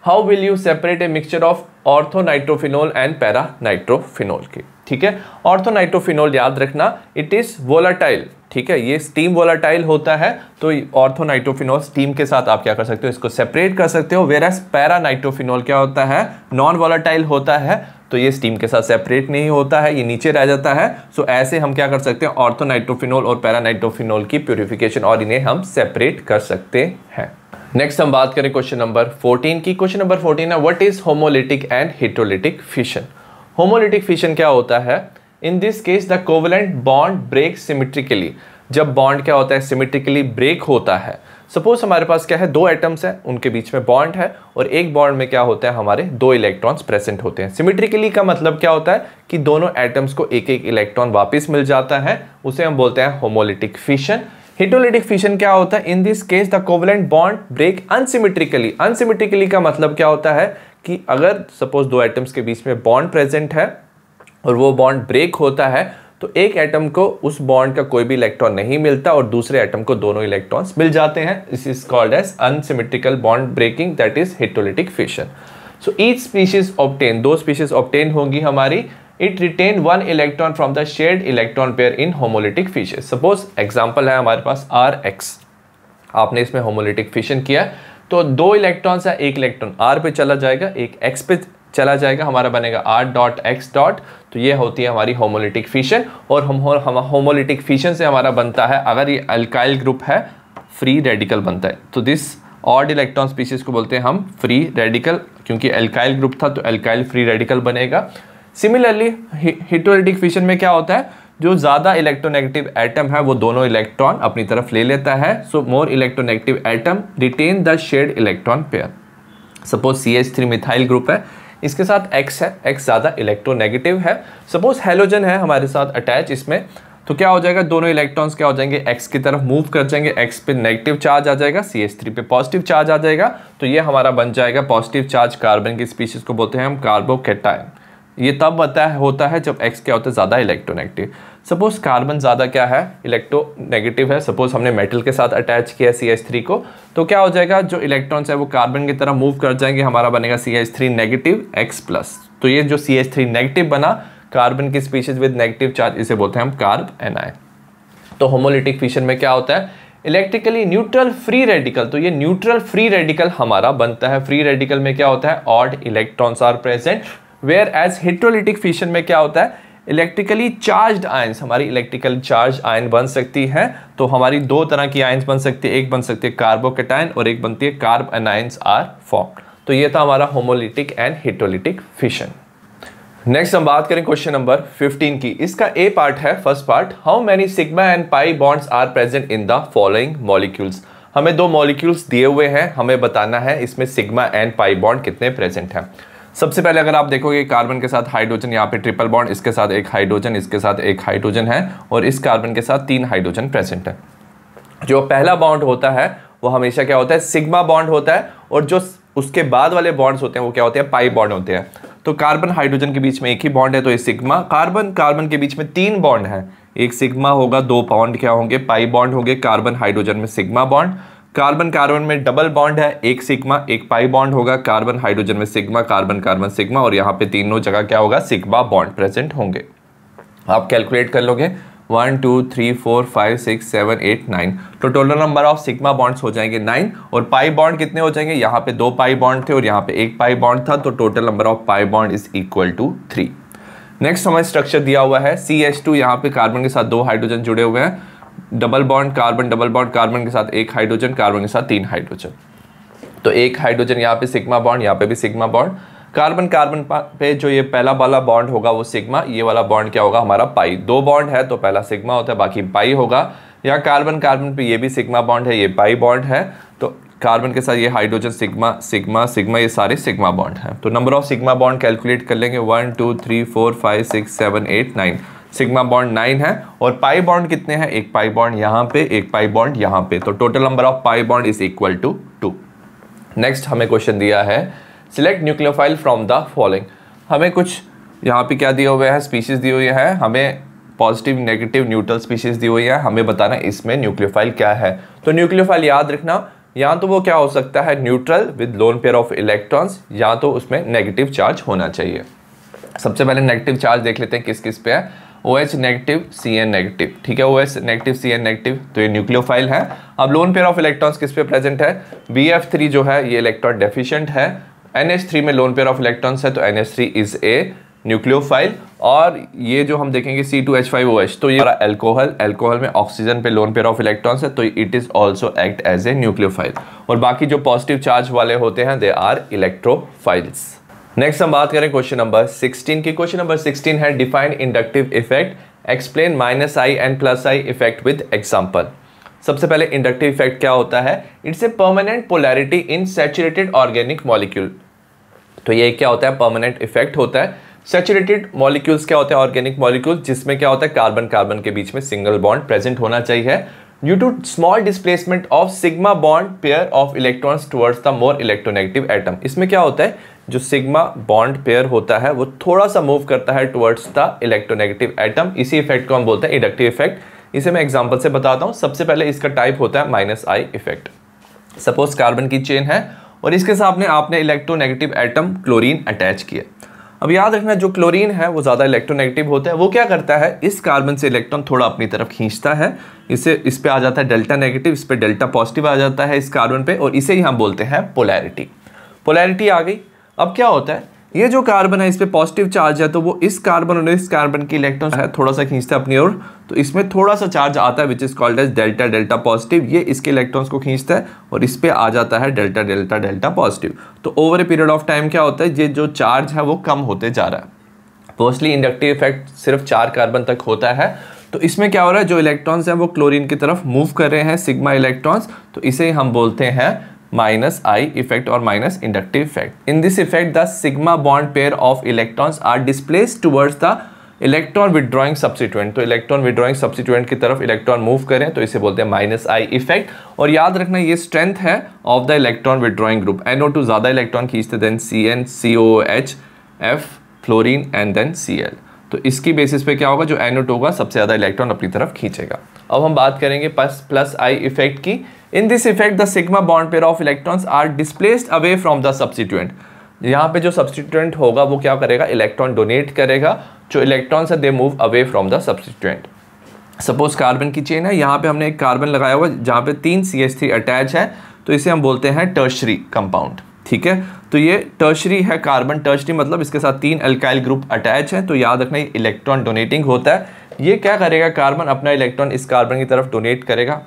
how will you separate a mixture of orthonitrophenol and paranitrophenol की। ठीक है, ऑर्थोनाइट्रोफिनोल याद रखना इट इज वोलेटाइल। ठीक है, ये स्टीम वोलेटाइल होता है, तो ऑर्थोनाइट्रोफिनोल स्टीम के साथ आप क्या कर सकते हो, इसको सेपरेट कर सकते हो। वेरएस पैरानाइट्रोफिनोल क्या होता है, नॉन वोलेटाइल होता है, तो ये स्टीम के साथ सेपरेट नहीं होता है, ये नीचे रह जाता है। सो ऐसे हम क्या कर सकते हैं, ऑर्थोनाइट्रोफिनोल और पैरानाइट्रोफिनोल की प्यूरिफिकेशन और इन्हें हम सेपरेट कर सकते हैं। नेक्स्ट हम बात करें क्वेश्चन नंबर 14 की। क्वेश्चन नंबर 14 है, what is homolytic and heterolytic fission. Homolytic fission क्या होता है, in this case the covalent bond break symmetrically. जब बॉन्ड क्या होता है, सिमेट्रिकली ब्रेक होता है। सपोज हमारे पास क्या है, दो एटम्स हैं, उनके बीच में बॉन्ड है और एक बॉन्ड में क्या होता है, हमारे दो इलेक्ट्रॉन्स प्रेजेंट होते हैं। सिमेट्रिकली का मतलब क्या होता है कि दोनों एटम्स को एक एक इलेक्ट्रॉन वापस मिल जाता है, उसे हम बोलते हैं होमोलिटिक फिशन। हेटेरोलिटिक फिशन क्या होता है, in this case the covalent bond break unsymmetrically. Unsymmetrically का मतलब क्या होता है कि अगर सपोज दो एटम्स के बीच में बॉन्ड प्रेजेंट है और वो बॉन्ड ब्रेक होता है तो एक एटम को उस बॉन्ड का कोई भी इलेक्ट्रॉन नहीं मिलता और दूसरे एटम को दोनों इलेक्ट्रॉन्स मिल जाते हैं। This is called as unsymmetrical bond breaking, that is heterolytic fission. So each species obtain, दो स्पीशीज ऑब्टेन होंगी हमारी, it retain one electron from the shared electron pair in homolytic fission. Suppose example है हमारे पास RX, आपने इसमें homolytic fission किया तो दो इलेक्ट्रॉन्स है, एक इलेक्ट्रॉन R पे चला जाएगा, एक X पे चला जाएगा, हमारा बनेगा R.X. तो ये होती है हमारी होमोलिटिक फिशन। और हम होमोलिटिक फिशन से हमारा बनता है, अगर ये अल्काइल ग्रुप है, फ्री रेडिकल बनता है। तो दिस ऑड इलेक्ट्रॉन स्पीशीज को बोलते हैं हम फ्री रेडिकल, क्योंकि अल्काइल ग्रुप था तो अल्काइल फ्री रेडिकल बनेगा। सिमिलरली हेटेरोलिटिक फिशन में क्या होता है, जो ज़्यादा इलेक्ट्रोनेगेटिव एटम है वो दोनों इलेक्ट्रॉन अपनी तरफ ले लेता है। So more electronegative atom retain the shared electron pair. Suppose CH3 methyl group है, इसके साथ X है, X ज़्यादा इलेक्ट्रोनेगेटिव है। सपोज हेलोजन है हमारे साथ अटैच इसमें, तो क्या हो जाएगा, दोनों इलेक्ट्रॉन्स क्या हो जाएंगे, X की तरफ मूव कर जाएंगे, X पे नेगेटिव चार्ज आ जाएगा, CH3 पे पॉजिटिव चार्ज आ जाएगा। तो ये हमारा बन जाएगा पॉजिटिव चार्ज कार्बन की स्पीशीज को बोलते हैं हम कार्बोकैटायन। ये तब होता है जब X क्या होता है, ज़्यादा इलेक्ट्रोनेगेटिव। सपोज कार्बन ज़्यादा क्या है, इलेक्ट्रोनेगेटिव है। सपोज हमने मेटल के साथ अटैच किया CH3 को, तो क्या हो जाएगा, जो इलेक्ट्रॉन्स है वो कार्बन की तरफ मूव कर जाएंगे, हमारा बनेगा CH3 नेगेटिव X+। तो ये जो CH3 नेगेटिव बना, कार्बन की स्पीशीज विद नेगेटिव चार्ज, इसे बोलते हैं हम कार्ब एनायन। तो होमोलिटिक फिशन में क्या होता है, इलेक्ट्रिकली न्यूट्रल फ्री रेडिकल। तो ये न्यूट्रल फ्री रेडिकल हमारा बनता है। फ्री रेडिकल में क्या होता है, odd electrons are present. Whereas heterolytic fission में क्या होता है, इलेक्ट्रिकली चार्ज्ड आयंस, हमारी इलेक्ट्रिकल चार्ज आयन बन सकती है। तो हमारी दो तरह की आयंस बन सकती है, एक बन सकती है कार्बोकैटायन और एक बनती है कार्ब एनायंस आर फॉर्म्ड। तो ये था हमारा homolytic and heterolytic fission. Next हम बात करें क्वेश्चन नंबर 15 की। इसका ए पार्ट है, first part, how many sigma and pi bonds are present in the following molecules. हमें दो मॉलिक्यूल्स दिए हुए हैं, हमें बताना है इसमें सिग्मा एंड पाई बॉन्ड कितने प्रेजेंट हैं। सबसे पहले अगर आप देखोगे कार्बन के साथ हाइड्रोजन, यहाँ पे ट्रिपल बॉन्ड, इसके साथ एक हाइड्रोजन, इसके साथ एक हाइड्रोजन है और इस कार्बन के साथ 3 हाइड्रोजन प्रेजेंट है। जो पहला बॉन्ड होता है वो हमेशा क्या होता है, सिग्मा बॉन्ड होता है, और जो उसके बाद वाले बॉन्ड्स होते हैं वो क्या होते हैं, पाई बॉन्ड होते हैं। तो कार्बन हाइड्रोजन के बीच में एक ही बॉन्ड है तो ये सिग्मा, कार्बन के बीच में 3 बॉन्ड है, एक सिग्मा होगा, 2 बॉन्ड क्या होंगे, पाई बॉन्ड होंगे। कार्बन हाइड्रोजन में सिग्मा बॉन्ड, कार्बन में डबल बॉन्ड है, एक सिग्मा एक पाई बॉन्ड होगा। कार्बन हाइड्रोजन में सिग्मा, कार्बन सिग्मा, और यहाँ पे तीनों जगह क्या होगा, सिग्मा बॉन्ड प्रेजेंट होंगे। आप कैलकुलेट कर लोगे 1 2 3 4 5 6 7 8 9, तो total number of sigma bonds हो जाएंगे 9। और पाई बॉन्ड कितने हो जाएंगे, यहाँ पे 2 पाई बॉन्ड थे और यहाँ पे 1 पाई बॉन्ड था, तो total number of pi bond is equal to 3। Next हमें स्ट्रक्चर दिया हुआ है CH2, यहाँ पे कार्बन के साथ 2 हाइड्रोजन जुड़े हुए हैं, डबल बॉन्ड कार्बन के साथ 1 हाइड्रोजन, कार्बन के साथ 3 हाइड्रोजन। तो 1 हाइड्रोजन यहाँ पे सिग्मा बॉन्ड, यहाँ पे भी सिग्मा बॉन्ड। कार्बन पे जो ये पहला वाला बॉन्ड होगा वो सिग्मा, ये वाला बॉन्ड क्या होगा हमारा पाई। 2 बॉन्ड है तो पहला सिग्मा होता है, बाकी पाई होगा। या कार्बन कार्बन पे ये भी सिग्मा बॉन्ड है, ये पाई बॉन्ड है, तो कार्बन के साथ ये हाइड्रोजन सिग्मा सिग्मा सिग्मा, ये सारे सिग्मा बॉन्ड हैं। तो number of sigma bond calculate कर लेंगे, 1 2 3 4 5 6 7 8 9, सिग्मा बॉन्ड 9 है। और पाई बॉन्ड कितने हैं, एक पाई बॉन्ड यहाँ पे, एक पाई बॉन्ड यहाँ पे, तो total number of pi bond is equal to 2। Next हमें क्वेश्चन दिया है, select nucleophile from the following. हमें कुछ यहाँ पे क्या दिया हुआ है, स्पीशीज दी हुई है, हमें पॉजिटिव नेगेटिव न्यूट्रल स्पीशीज दी हुई है, हमें बताना इसमें न्यूक्लियोफाइल क्या है। तो न्यूक्लियोफाइल याद रखना, या तो वो क्या हो सकता है, neutral with loan pair of electrons, या तो उसमें नेगेटिव चार्ज होना चाहिए। सबसे पहले नेगेटिव चार्ज देख लेते हैं किस किस पे है, OH नेगेटिव CN नेगेटिव, ठीक है, OH नेगेटिव CN नेगेटिव, तो ये न्यूक्लियोफाइल है। अब लोन पेयर ऑफ इलेक्ट्रॉन्स किस पे प्रेजेंट है, BF3 जो है ये इलेक्ट्रॉन डेफिशिएंट है, NH3 में लोन पेयर ऑफ इलेक्ट्रॉन्स है, तो NH3 इज ए न्यूक्लियोफाइल। और ये जो हम देखेंगे C2H5OH, तो ये अल्कोहल, अल्कोहल में ऑक्सीजन पे लोन पेयर ऑफ इलेक्ट्रॉन्स है, तो it is also act as a nucleophile. और बाकी जो पॉजिटिव चार्ज वाले होते हैं दे आर इलेक्ट्रोफाइल्स। नेक्स्ट हम बात करें क्वेश्चन नंबर 16 की। क्वेश्चन नंबर 16 है, define inductive effect, explain -I and +I effect with example. सबसे पहले इंडक्टिव इफेक्ट क्या होता है, it's a permanent polarity in saturated organic molecule. तो ये क्या होता है, परमानेंट इफेक्ट होता है। सैचुरेटेड मॉलिक्यूल्स क्या होते हैं, ऑर्गेनिक मॉलिक्यूल्स जिसमें क्या होता है, कार्बन कार्बन के बीच में सिंगल बॉन्ड प्रेजेंट होना चाहिए, due to small displacement of sigma bond pair of electrons towards the more electronegative atom. इसमें क्या होता है, जो सिग्मा बॉन्ड पेयर होता है वो थोड़ा सा मूव करता है टुवर्ड्स द इलेक्ट्रोनेगेटिव एटम, इसी इफेक्ट को हम बोलते हैं इंडक्टिव इफेक्ट। इसे मैं एग्जांपल से बताता हूं। सबसे पहले इसका टाइप होता है -I इफेक्ट। सपोज कार्बन की चेन है और इसके सामने आपने इलेक्ट्रोनेगेटिव एटम क्लोरीन अटैच किया। अब याद रखना, जो क्लोरीन है वो ज़्यादा इलेक्ट्रोनेगेटिव होता है, वो क्या करता है, इस कार्बन से इलेक्ट्रॉन थोड़ा अपनी तरफ खींचता है, इस पे आ जाता है डेल्टा नेगेटिव, इस पे डेल्टा पॉजिटिव आ जाता है इस कार्बन पे, और इसे ही हम बोलते हैं पोलैरिटी। पोलैरिटी आ गई। अब क्या होता है, ये जो कार्बन है इस पे पॉजिटिव चार्ज है, तो वो इस कार्बन और इस कार्बन की इलेक्ट्रॉन है थोड़ा सा खींचता है अपनी ओर, तो इसमें थोड़ा सा चार्ज आता है which is called as delta delta positive. ये इसके इलेक्ट्रॉन्स को खींचता है और इस पे आ जाता है डेल्टा डेल्टा डेल्टा पॉजिटिव। तो over a period of time क्या होता है, ये जो चार्ज है वो कम होते जा रहा है। मोस्टली इंडक्टिव इफेक्ट सिर्फ 4 कार्बन तक होता है। तो इसमें क्या हो रहा है, जो इलेक्ट्रॉन्स हैं वो क्लोरीन की तरफ मूव कर रहे हैं, सिग्मा इलेक्ट्रॉन्स, तो इसे हम बोलते हैं -I इफेक्ट और minus inductive effect. In this effect the sigma bond pair of electrons are displaced towards the electron withdrawing substituent. तो इलेक्ट्रॉन विड्रॉइंग सब्स्टिट्यूएंट की तरफ इलेक्ट्रॉन मूव करें तो इसे बोलते हैं -I इफेक्ट। और याद रखना ये स्ट्रेंथ है of the electron withdrawing group. NO2 ज्यादा इलेक्ट्रॉन खींचते, then CN COOH F fluorine and then Cl। तो इसकी बेसिस पे क्या होगा, जो NO2 होगा सबसे ज्यादा इलेक्ट्रॉन अपनी तरफ खींचेगा। अब हम बात करेंगे +I इफेक्ट की। In this effect the sigma bond pair of electrons are displaced away from the substituent. यहाँ पे जो सब्स्टिट्यूएंट होगा वो क्या करेगा, इलेक्ट्रॉन डोनेट करेगा, जो इलेक्ट्रॉन्स है they move away from the substituent. Suppose carbon की चेन है, यहाँ पे हमने एक कार्बन लगाया हुआ जहाँ पे 3 CH3 अटैच है, तो इसे हम बोलते हैं टर्शरी कंपाउंड। ठीक है, तो ये टर्शरी है कार्बन, टर्शरी मतलब इसके साथ 3 अल्काइल ग्रुप अटैच है। तो याद रखना ये इलेक्ट्रॉन डोनेटिंग होता है। ये क्या करेगा, कार्बन अपना इलेक्ट्रॉन इस कार्बन की तरफ डोनेट करेगा,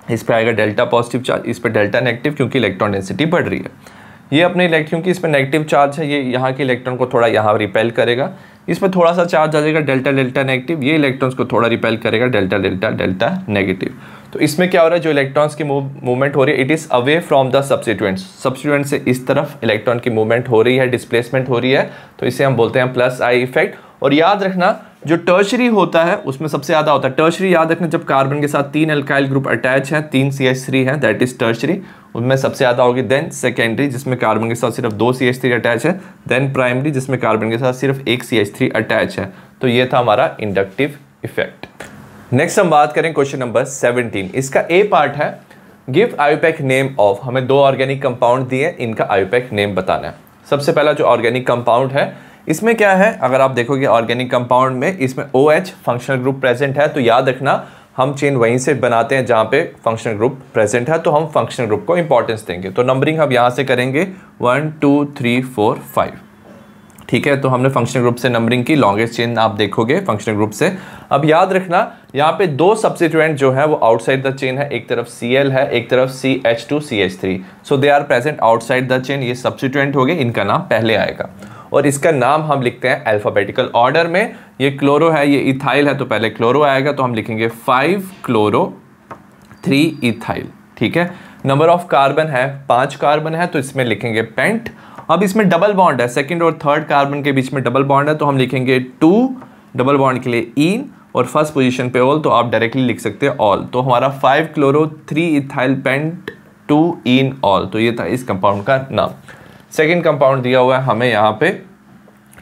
इस पे आएगा डेल्टा पॉजिटिव चार्ज, इस पे डेल्टा नेगेटिव, क्योंकि इलेक्ट्रॉन डेंसिटी बढ़ रही है। ये अपने क्योंकि इस पे नेगेटिव चार्ज है, ये यहाँ के इलेक्ट्रॉन को थोड़ा यहाँ रिपेल करेगा, इस पे थोड़ा सा चार्ज आ जाएगा डेल्टा डेल्टा नेगेटिव, ये इलेक्ट्रॉन्स को थोड़ा रिपेल करेगा डेल्टा डेल्टा डेल्टा नेगेटिव। तो इसमें क्या हो रहा है, जो इलेक्ट्रॉन्स की मूवमेंट हो रही है it is away from the substituent. Substituent से इस तरफ इलेक्ट्रॉन की मूवमेंट हो रही है, डिस्प्लेसमेंट हो रही है, तो इसे हम बोलते हैं +I इफेक्ट। और याद रखना जो टर्शरी होता है उसमें सबसे ज़्यादा होता है टर्शरी। याद रखना जब कार्बन के साथ 3 अल्काइल ग्रुप अटैच हैं, 3 CH3 हैं, दैट इज टर्शरी, उनमें सबसे ज़्यादा होगी। देन सेकेंडरी जिसमें कार्बन के साथ सिर्फ 2 CH3 अटैच है, देन प्राइमरी जिसमें कार्बन के साथ सिर्फ 1 CH3 अटैच है। तो ये था हमारा इंडक्टिव इफेक्ट। नेक्स्ट हम बात करें क्वेश्चन नंबर 17। इसका ए पार्ट है, गिव आयुपैक नेम ऑफ। हमें 2 ऑर्गेनिक कंपाउंड दिए, इनका आयुपैक नेम बताना है। सबसे पहला जो ऑर्गेनिक कंपाउंड है इसमें क्या है, अगर आप देखोगे ऑर्गेनिक कंपाउंड में इसमें OH फंक्शनल ग्रुप प्रेजेंट है। तो याद रखना हम चेन वहीं से बनाते हैं जहाँ पे फंक्शनल ग्रुप प्रेजेंट है, तो हम फंक्शनल ग्रुप को इंपॉर्टेंस देंगे। तो नंबरिंग हम यहाँ से करेंगे 1 2 3 4 5। ठीक है, तो हमने फंक्शनल ग्रुप से नंबरिंग की, लॉन्गेस्ट चेन आप देखोगे फंक्शनल ग्रुप से। अब याद रखना यहाँ पे 2 सब्स्टिट्यूएंट जो है वो आउटसाइड द चेन है, एक तरफ Cl है, एक तरफ CH2CH3। So they are present outside the chain. ये सब्स्टिट्यूएंट हो गए, इनका नाम पहले आएगा और इसका नाम हम लिखते हैं अल्फाबेटिकल ऑर्डर में। ये क्लोरो है, ये इथाइल है, तो पहले क्लोरो आएगा, तो हम लिखेंगे 5 क्लोरो 3 इथाइल, ठीक है। नंबर ऑफ कार्बन है 5 कार्बन है, तो इसमें लिखेंगे पेंट। अब इसमें डबल बॉन्ड है, सेकंड और थर्ड कार्बन के बीच में डबल बॉन्ड है, तो हम लिखेंगे 2, डबल बॉन्ड के लिए इन, और फर्स्ट पोजीशन पे ऑल, तो आप डायरेक्टली लिख सकते हैं ऑल। तो हमारा 5 chloro 3 ethyl pent 2 en ol, तो ये था इस कंपाउंड का नाम। सेकंड कंपाउंड दिया हुआ है हमें यहाँ पे,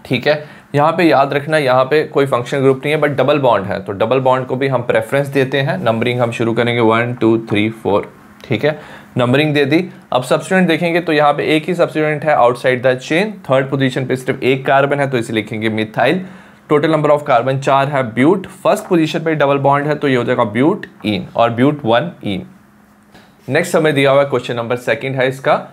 ठीक है। यहाँ पे याद रखना, यहाँ पे कोई फंक्शनल ग्रुप नहीं है बट डबल बॉन्ड है, तो डबल बॉन्ड को भी हम प्रेफरेंस देते हैं। नंबरिंग हम शुरू करेंगे 1 2 3 4, ठीक है, नंबरिंग दे दी। अब सब्स्टिट्यूएंट देखेंगे तो यहाँ पे एक ही सब्स्टिट्यूएंट है outside the chain, third position पे सिर्फ एक कार्बन है, तो इसे लिखेंगे methyl. Total number of carbon 4 है, ब्यूट। फर्स्ट पोजीशन पे डबल बॉन्ड है, तो ये हो जाएगा ब्यूट इन, और ब्यूट 1 इन। नेक्स्ट हमें दिया हुआ क्वेश्चन नंबर 2 है इसका,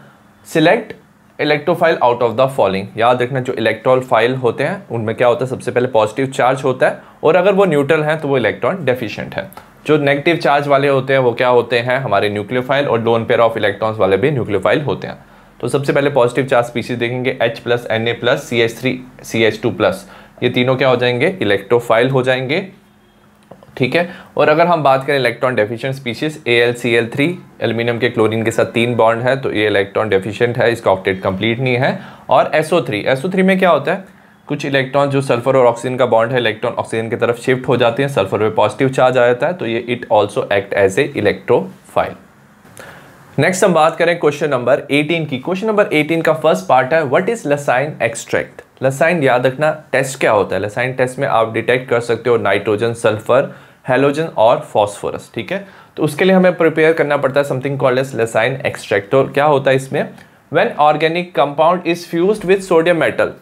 select electrophile out of the following. याद रखना जो इलेक्ट्रोफाइल होते हैं उनमें क्या होता है, सबसे पहले पॉजिटिव चार्ज होता है, और अगर वो न्यूट्रल हैं तो वो इलेक्ट्रॉन डेफिशिएंट है। जो नेगेटिव चार्ज वाले होते हैं वो क्या होते हैं, हमारे न्यूक्लियोफाइल, और लोन पेयर ऑफ इलेक्ट्रॉन्स वाले भी न्यूक्लियोफाइल होते हैं। तो सबसे पहले पॉजिटिव चार्ज स्पीशीज देखेंगे, H+, Na+, CH3, CH2+, ये तीनों क्या हो जाएंगे, इलेक्ट्रोफाइल हो जाएंगे, ठीक है। और अगर हम बात करें electron deficient species, AlCl3, aluminium के क्लोरीन के साथ 3 बॉन्ड है, तो ये इलेक्ट्रॉन डेफिशिएंट है, इसका ऑक्टेट कंप्लीट नहीं है। और SO3 में क्या होता है, कुछ इलेक्ट्रॉन जो सल्फर और ऑक्सीजन का बॉन्ड है, इलेक्ट्रॉन ऑक्सीजन की तरफ शिफ्ट हो जाते हैं, सल्फर में पॉजिटिव चार्ज आ जाता है, तो ये it also act as a electrophile. Next हम बात करें क्वेश्चन नंबर 18 की। क्वेश्चन नंबर 18 का फर्स्ट पार्ट है, व्हाट इज लसाइन एक्सट्रैक्ट। लसाइन याद रखना टेस्ट क्या होता है, लसाइन टेस्ट में आप डिटेक्ट कर सकते हो नाइट्रोजन, सल्फर, हेलोजन और फॉस्फोरस, ठीक है। तो उसके लिए हमें प्रिपेयर करना पड़ता है something called as Lassaigne extract. तो क्या होता है इसमें, when organic compound is fused with sodium metal,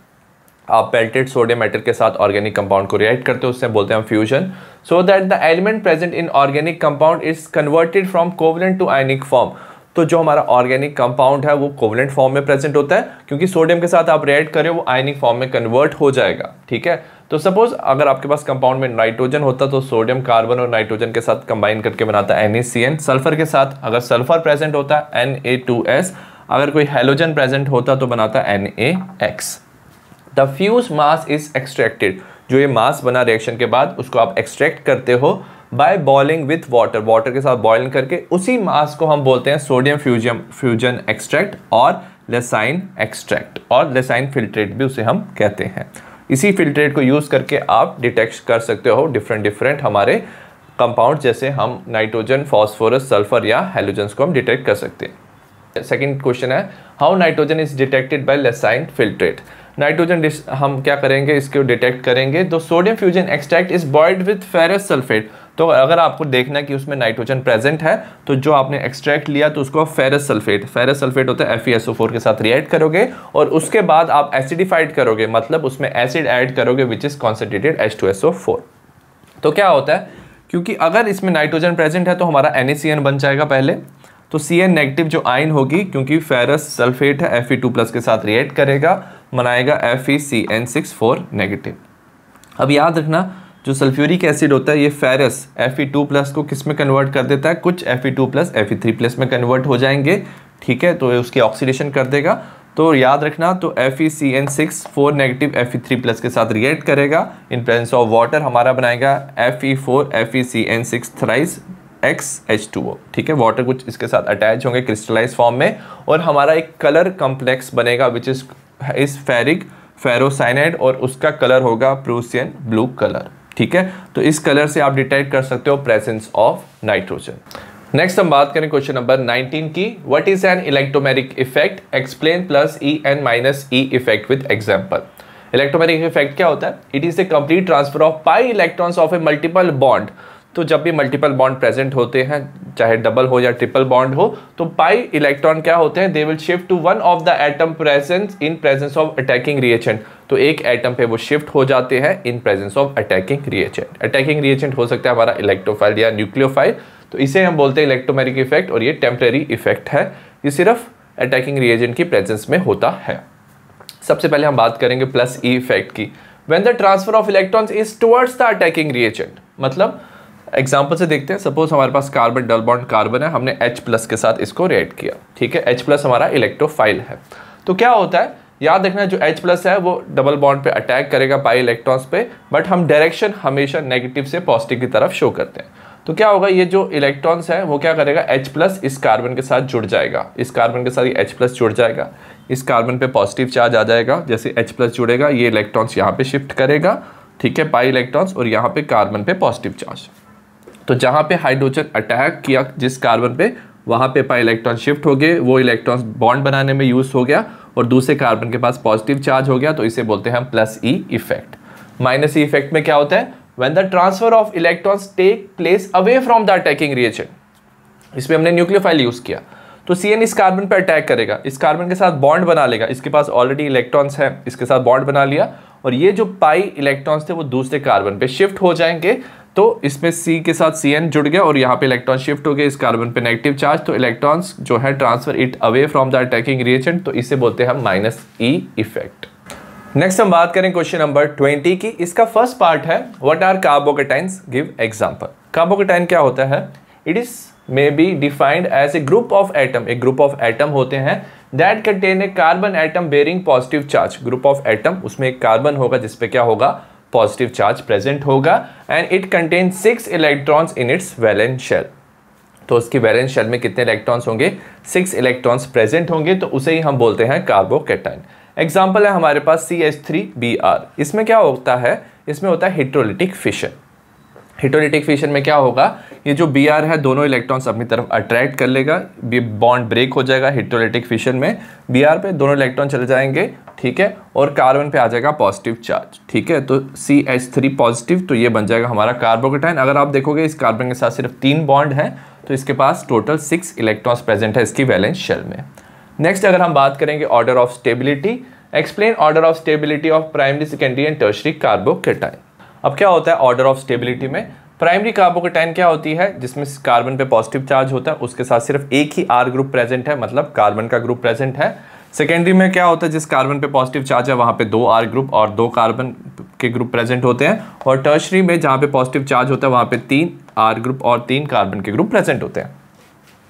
आप पेल्टेड सोडियम मेटल के साथ ऑर्गेनिक कंपाउंड को रिएक्ट करते हो, उससे बोलते हैं हम fusion, so that the element present in organic compound is converted from covalent to ionic form. तो जो हमारा ऑर्गेनिक कंपाउंड है वो कोवलेंट फॉर्म में प्रेजेंट होता है, क्योंकि सोडियम के साथ आप रिएक्ट करें वो आयनिक फॉर्म में कन्वर्ट हो जाएगा, ठीक है। तो सपोज अगर आपके पास कंपाउंड में नाइट्रोजन होता तो सोडियम कार्बन और नाइट्रोजन के साथ कंबाइन करके बनाता है NaCN। सल्फर के साथ अगर सल्फर प्रेजेंट होता है Na2S, अगर कोई हेलोजन प्रेजेंट होता तो बनाता है NaX। The fuse mass is extracted, जो ये मास बना रिएक्शन के बाद उसको आप एक्सट्रैक्ट करते हो by boiling with water, water के साथ बॉइलिंग करके, उसी मास को हम बोलते हैं सोडियम फ्यूजन एक्सट्रैक्ट और लेसाइन एक्सट्रैक्ट, और लेसाइन फिल्ट्रेट भी उसे हम कहते हैं। इसी फिल्ट्रेट को यूज करके आप डिटेक्ट कर सकते हो डिफरेंट हमारे कंपाउंड, जैसे हम नाइट्रोजन, फॉस्फोरस, सल्फर या हेलोजन्स को हम डिटेक्ट कर सकते हैं। सेकंड क्वेश्चन है, how nitrogen is detected by Lassaigne filtrate. Nitrogen हम क्या करेंगे, इसको डिटेक्ट करेंगे। तो sodium fusion extract is boiled with ferrous sulphate, तो अगर आपको देखना कि उसमें नाइट्रोजन प्रेजेंट है तो जो आपने एक्सट्रैक्ट लिया तो उसको फेरस सल्फेट होता है FeSO4 के साथ रिएक्ट करोगे, और उसके बाद आप एसिडिफाइड करोगे, मतलब उसमें एसिड ऐड करोगे विच इज कॉन्सेंट्रेटेड H2SO4। तो क्या होता है, क्योंकि अगर इसमें नाइट्रोजन प्रेजेंट है तो हमारा NaCN बन जाएगा पहले, तो Cn नेगेटिव जो आयन होगी, क्योंकि फेरस सल्फेट है Fe2+ के साथ रिएक्ट करेगा, बनाएगा FeCN6 नेगेटिव। अब याद रखना जो सल्फ्यूरिक एसिड होता है ये फेरस Fe2+ को किस में कन्वर्ट कर देता है, कुछ Fe2+ Fe3+ में कन्वर्ट हो जाएंगे, ठीक है, तो ये उसकी ऑक्सीडेशन कर देगा। तो याद रखना, तो FeCN6 नेगेटिव Fe3+ के साथ रिएक्ट करेगा, इन प्रेजेंस ऑफ वाटर हमारा बनाएगा Fe4 FeCN6 थ्राइस XH2O, ठीक है। वाटर कुछ इसके साथ अटैच होंगे क्रिस्टलाइज फॉर्म में, और हमारा एक कलर कम्प्लेक्स बनेगा विच इज फेरोसाइनाइड, और उसका कलर होगा प्रूसियन ब्लू कलर, ठीक है। तो इस कलर से आप डिटेक्ट कर सकते हो प्रेजेंस ऑफ नाइट्रोजन। नेक्स्ट हम बात करें क्वेश्चन नंबर 19 की, what is an electromeric effect, explain plus EN-E effect with example. Electromeric effect क्या होता है, it is the complete transfer of pi electrons of A multiple bond. तो जब भी मल्टीपल बॉन्ड प्रेजेंट होते हैं, चाहे डबल हो या ट्रिपल बॉन्ड हो, तो पाई इलेक्ट्रॉन क्या होते हैं, they will shift to one of the atom presence in presence of attacking reagent. तो एक एटम पे वो शिफ्ट हो जाते हैं in presence of attacking reagent. Attacking reagent हो सकता है हमारा इलेक्ट्रोफाइल या न्यूक्लियोफाइल, तो इसे हम बोलते हैं इलेक्ट्रोमेरिक इफेक्ट, और ये टेम्परेरी इफेक्ट है, ये सिर्फ अटैकिंग रिएजेंट की प्रेजेंस में होता है। सबसे पहले हम बात करेंगे प्लस ई इफेक्ट की। When the transfer of electrons is towards the attacking reagent, मतलब एग्जाम्पल से देखते हैं। सपोज हमारे पास कार्बन डबल बॉन्ड कार्बन है, हमने H+ के साथ इसको रिएक्ट किया, ठीक है। H+ हमारा इलेक्ट्रोफाइल है, तो क्या होता है, याद रखना जो H+ है वो डबल बॉन्ड पे अटैक करेगा पाई इलेक्ट्रॉन्स पे, बट हम डायरेक्शन हमेशा नेगेटिव से पॉजिटिव की तरफ शो करते हैं। तो क्या होगा, ये जो इलेक्ट्रॉन्स है वो क्या करेगा, H प्लस इस कार्बन के साथ जुड़ जाएगा, इस कार्बन के साथ ये H प्लस जुड़ जाएगा, इस कार्बन पे पॉजिटिव चार्ज आ जाएगा, जैसे H प्लस जुड़ेगा ये इलेक्ट्रॉन्स यहाँ पे शिफ्ट करेगा, ठीक है, पाई इलेक्ट्रॉन्स, और यहाँ पे कार्बन पे पॉजिटिव चार्ज। तो जहाँ पे हाइड्रोजन अटैक किया जिस कार्बन पे, वहाँ पे पाई इलेक्ट्रॉन शिफ्ट हो गए, वो इलेक्ट्रॉन्स बॉन्ड बनाने में यूज हो गया और दूसरे कार्बन के पास पॉजिटिव चार्ज हो गया, तो इसे बोलते हैं हम plus E effect. Minus E effect में क्या होता है, when the transfer of electrons take place away from the attacking reagent, इसमें हमने न्यूक्लियोफाइल यूज किया, तो CN इस कार्बन पे अटैक करेगा, इस कार्बन के साथ बॉन्ड बना लेगा, इसके पास ऑलरेडी इलेक्ट्रॉन्स है, इसके साथ बॉन्ड बना लिया, और ये जो पाई इलेक्ट्रॉन्स थे वो दूसरे कार्बन पे शिफ्ट हो जाएंगे, तो इसमें C के साथ CN जुड़ गया और यहाँ पे इलेक्ट्रॉन शिफ्ट हो गए इस कार्बन पे नेगेटिव चार्ज, तो इलेक्ट्रॉन्स जो है transfer it away from the attacking reagent, तो इसे बोलते हैं हम माइनस ई इफेक्ट। नेक्स्ट हम बात करें क्वेश्चन नंबर 20 की। इसका फर्स्ट पार्ट है what are carbocations, give example. Carbocation क्या होता है, it is may be defined as a group of atom, एक ग्रुप ऑफ एटम होते हैं that contain a carbon atom bearing positive charge, group of atom उसमें एक carbon होगा जिसपे क्या होगा, पॉजिटिव चार्ज प्रेजेंट होगा, and it contain 6 electrons in its valence shell, तो उसकी वैलेंस शेल में कितने इलेक्ट्रॉन्स होंगे, 6 इलेक्ट्रॉन्स प्रेजेंट होंगे, तो उसे ही हम बोलते हैं कार्बोकेटाइन। एग्जाम्पल है हमारे पास CH3Br, इसमें क्या होता है, इसमें होता है हेटेरोलिटिक फिशन। हेटेरोलिटिक फिशन में क्या होगा, ये जो Br है दोनों इलेक्ट्रॉन्स अपनी तरफ अट्रैक्ट कर लेगा, बॉन्ड ब्रेक हो जाएगा हेटेरोलिटिक फिशन में, Br पे दोनों इलेक्ट्रॉन चले जाएंगे, ठीक है, और कार्बन पे आ जाएगा पॉजिटिव चार्ज, ठीक है, तो CH3 पॉजिटिव, तो ये बन जाएगा हमारा कार्बोकेटाइन। अगर आप देखोगे इस कार्बन के साथ सिर्फ 3 बॉन्ड है, तो इसके पास टोटल 6 इलेक्ट्रॉन्स प्रेजेंट है इसकी वैलेंस शेल में। नेक्स्ट अगर हम बात करेंगे order of stability, explain order of stability of primary, secondary and tertiary carbocation. अब क्या होता है ऑर्डर ऑफ स्टेबिलिटी में, प्राइमरी कार्बोकेटाइन क्या होती है, जिसमें कार्बन पे पॉजिटिव चार्ज होता है, उसके साथ सिर्फ एक ही R ग्रुप प्रेजेंट है, मतलब कार्बन का ग्रुप प्रेजेंट है। सेकेंडरी में क्या होता है, जिस कार्बन पे पॉजिटिव चार्ज है वहाँ पे 2 R ग्रुप और 2 कार्बन के ग्रुप प्रेजेंट होते हैं, और टर्शरी में जहाँ पे पॉजिटिव चार्ज होता है वहाँ पे 3 R ग्रुप और 3 कार्बन के ग्रुप प्रेजेंट होते हैं।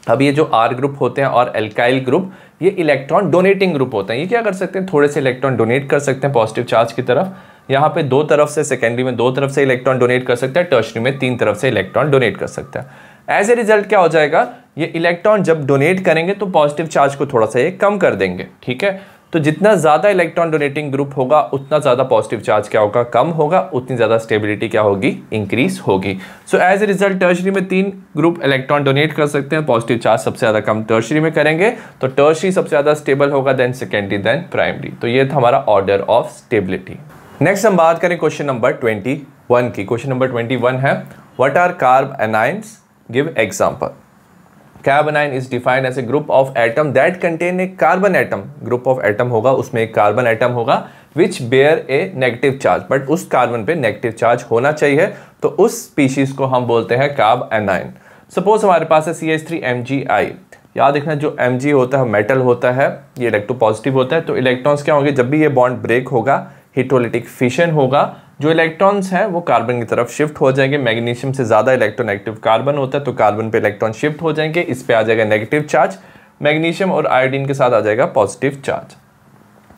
अब ये जो R ग्रुप होते हैं और एल्काइल ग्रुप, ये इलेक्ट्रॉन डोनेटिंग ग्रुप होते हैं, ये क्या कर सकते हैं, थोड़े से इलेक्ट्रॉन डोनेट कर सकते हैं पॉजिटिव चार्ज की तरफ, यहाँ पे 2 तरफ से, सेकेंडरी में 2 तरफ से इलेक्ट्रॉन डोनेट कर सकता है, टर्शरी में 3 तरफ से इलेक्ट्रॉन डोनेट कर सकता है। एज ए रिजल्ट क्या हो जाएगा, ये इलेक्ट्रॉन जब डोनेट करेंगे तो पॉजिटिव चार्ज को थोड़ा सा ये कम कर देंगे, ठीक है, तो जितना ज़्यादा इलेक्ट्रॉन डोनेटिंग ग्रुप होगा उतना ज़्यादा पॉजिटिव चार्ज क्या होगा, कम होगा, उतनी ज़्यादा स्टेबिलिटी क्या होगी, इंक्रीज होगी। So as a result tertiary में 3 ग्रुप इलेक्ट्रॉन डोनेट कर सकते हैं, पॉजिटिव चार्ज सबसे ज़्यादा कम टर्शरी में करेंगे, तो टर्शरी सबसे ज़्यादा स्टेबल होगा, देन सेकेंडरी, देन प्राइमरी। तो ये था हमारा ऑर्डर ऑफ स्टेबिलिटी। नेक्स्ट हम बात करें क्वेश्चन नंबर 21 की। क्वेश्चन नंबर 21 है what are carbanions, give example. Carbanion is defined as a group of atom that contain a carbon atom, group of atom होगा उसमें एक कार्बन एटम होगा which bear a negative charge, but उस carbon पे negative charge होना चाहिए, तो उस स्पीशीज को हम बोलते हैं कार्ब एनाइन। सपोज हमारे पास है CH3MgI, याद रखना जो Mg होता है मेटल होता है, ये इलेक्ट्रोपॉजिटिव होता है, तो इलेक्ट्रॉन्स क्या होंगे, जब भी ये बॉन्ड ब्रेक होगा, हेटेरोलिटिक फिशन होगा, जो इलेक्ट्रॉन्स हैं वो कार्बन की तरफ शिफ्ट हो जाएंगे, मैग्नीशियम से ज़्यादा इलेक्ट्रोनेगेटिव कार्बन होता है, तो कार्बन पे इलेक्ट्रॉन शिफ्ट हो जाएंगे, इस पे आ जाएगा नेगेटिव चार्ज, मैग्नीशियम और आयोडीन के साथ आ जाएगा पॉजिटिव चार्ज,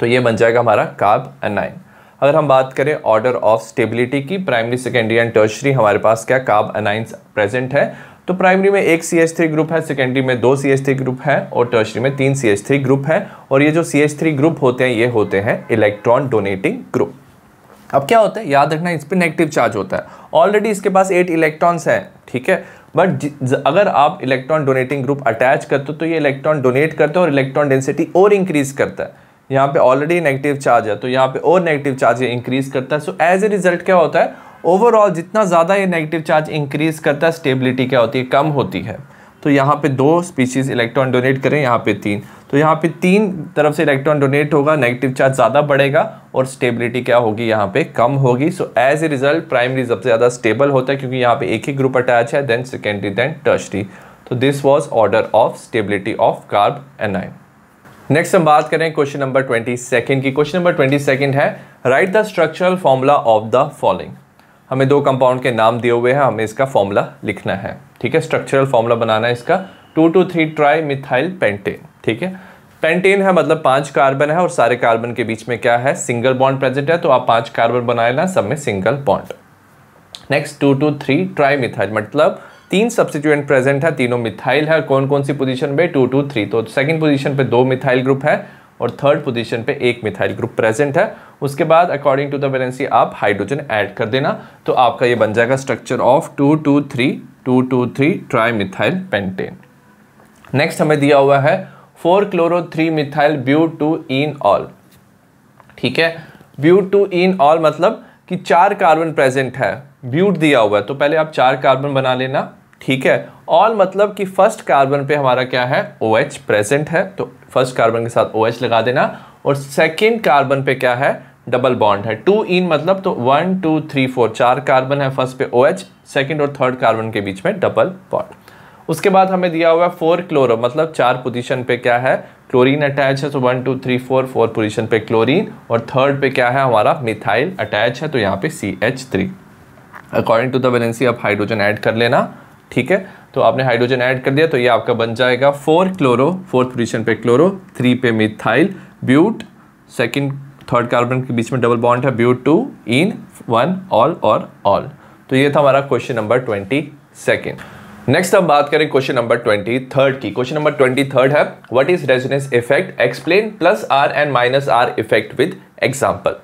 तो ये बन जाएगा हमारा कार्ब एनाइन। अगर हम बात करें ऑर्डर ऑफ स्टेबिलिटी की, प्राइमरी, सेकेंडरी एंड टर्शरी, हमारे पास क्या कार्ब एनाइन्स प्रेजेंट है, तो प्राइमरी में 1 CH3 ग्रुप है, सेकेंडरी में 2 CH3 ग्रुप है, और टर्शरी में 3 CH3 ग्रुप है, और ये जो CH3 ग्रुप होते हैं ये होते हैं इलेक्ट्रॉन डोनेटिंग ग्रुप। अब क्या होता है, याद रखना इस पे नेगेटिव चार्ज होता है, ऑलरेडी इसके पास 8 इलेक्ट्रॉन्स हैं, ठीक है, बट अगर आप इलेक्ट्रॉन डोनेटिंग ग्रुप अटैच करते हो तो ये इलेक्ट्रॉन डोनेट करता है और इलेक्ट्रॉन डेंसिटी और इंक्रीज करता है, यहाँ पे ऑलरेडी नेगेटिव चार्ज है तो यहाँ पे और नेगेटिव चार्ज ये इंक्रीज करता है। सो एज ए रिजल्ट क्या होता है, ओवरऑल जितना ज़्यादा ये नेगेटिव चार्ज इंक्रीज करता है, स्टेबिलिटी क्या होती है, कम होती है। तो यहाँ पे 2 स्पीशीज इलेक्ट्रॉन डोनेट करें, यहाँ पे 3, तो यहाँ पे 3 तरफ से इलेक्ट्रॉन डोनेट होगा, नेगेटिव चार्ज ज़्यादा बढ़ेगा और स्टेबिलिटी क्या होगी, यहाँ पे कम होगी। So as a result primary सबसे ज़्यादा स्टेबल होता है क्योंकि यहाँ पे एक ही ग्रुप अटैच है, देन सेकेंडरी, देन टर्शरी। तो this was order of stability of carbanion. Next हम बात करें क्वेश्चन नंबर 22 की। क्वेश्चन नंबर 22 है right the structural formula of the following. हमें 2 कंपाउंड के नाम दिए हुए हैं, हमें इसका फॉर्मूला लिखना है, ठीक है, स्ट्रक्चरल फॉर्मूला बनाना है इसका 2,2,3 ट्राई मिथाइल पेंटेन, ठीक है। पेंटेन है मतलब 5 कार्बन है और सारे कार्बन के बीच में क्या है, सिंगल बॉन्ड प्रेजेंट है, तो आप 5 कार्बन बनाए ना, सब में single bond. Next 2,2,3 tri methyl मतलब तीन सब्स्टिट्यूएंट प्रेजेंट है, तीनों मिथाइल है। कौन कौन सी पोजीशन पे? 2 2 3। तो सेकंड पोजीशन पे 2 मिथाइल ग्रुप है और थर्ड पोजीशन पे 1 मिथाइल ग्रुप प्रेजेंट है। उसके बाद अकॉर्डिंग टू द वैलेंसी आप हाइड्रोजन ऐड कर देना, तो आपका ये बन जाएगा structure of 2 2 3 tri methyl pentane. Next हमें दिया हुआ है 4 क्लोरो 3 मिथाइल ब्यूटूइनॉल। ठीक है, ब्यूटूइनॉल मतलब कि 4 कार्बन प्रेजेंट है, ब्यूट दिया हुआ है तो पहले आप 4 कार्बन बना लेना। ठीक है, ऑल मतलब कि फर्स्ट कार्बन पे हमारा क्या है? OH प्रेजेंट है, तो फर्स्ट कार्बन के साथ OH लगा देना। और सेकंड कार्बन पे क्या है? डबल बॉन्ड है। 2 इन मतलब तो 1 2 3 4 4 कार्बन है, फर्स्ट पे OH, सेकंड और थर्ड कार्बन के बीच में डबल बॉन्ड। उसके बाद हमें दिया हुआ है 4 क्लोरो मतलब 4 पोजीशन पे क्या है? क्लोरीन अटैच है, तो 1 2 3 4 पोजीशन पे क्लोरीन, और थर्ड पे क्या है? हमारा मिथाइल अटैच है, तो यहाँ पे CH3। According to the valency आप हाइड्रोजन ऐड कर लेना। ठीक है, तो आपने हाइड्रोजन ऐड कर दिया तो ये आपका बन जाएगा 4 क्लोरो, फोर्थ पोजीशन पे क्लोरो, 3 पे methyl, but, second third carbon के बीच में डबल बॉन्ड है, ब्यूटूइन1 ऑल और ऑल। तो ये था हमारा क्वेश्चन नंबर 22। नेक्स्ट हम बात करें क्वेश्चन नंबर 23 की। क्वेश्चन नंबर 23 है what is resonance effect, explain +R and -R effect with example.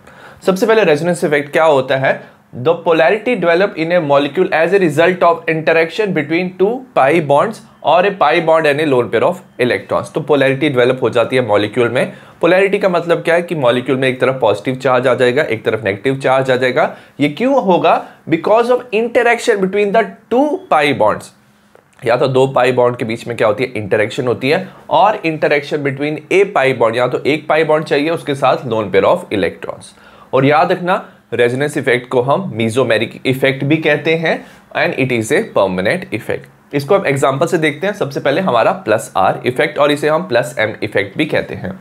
सबसे पहले रेजोनेंस इफेक्ट क्या होता है? The polarity develop in a molecule as a result of interaction between 2 pi bonds और a pi bond and a lone pair of electrons. तो polarity develop हो जाती है मॉलिक्यूल में। पोलैरिटी का मतलब क्या है कि मॉलिक्यूल में एक तरफ पॉजिटिव चार्ज आ जाएगा, एक तरफ नेगेटिव चार्ज आ जाएगा। ये क्यों होगा? Because of interaction between the 2 pi bonds. या तो 2 पाई बॉन्ड के बीच में क्या होती है? इंटरेक्शन होती है, और इंटरेक्शन बिटवीन ए पाई बॉन्ड, या तो एक पाई बॉन्ड चाहिए उसके साथ लोन पेयर ऑफ इलेक्ट्रॉन्स। और याद रखना रेजोनेंस इफेक्ट को हम मीजोमेरिक इफेक्ट भी कहते हैं and it is a permanent effect. इसको हम एग्जांपल से देखते हैं। सबसे पहले हमारा +R इफेक्ट, और इसे हम +M इफेक्ट भी कहते हैं।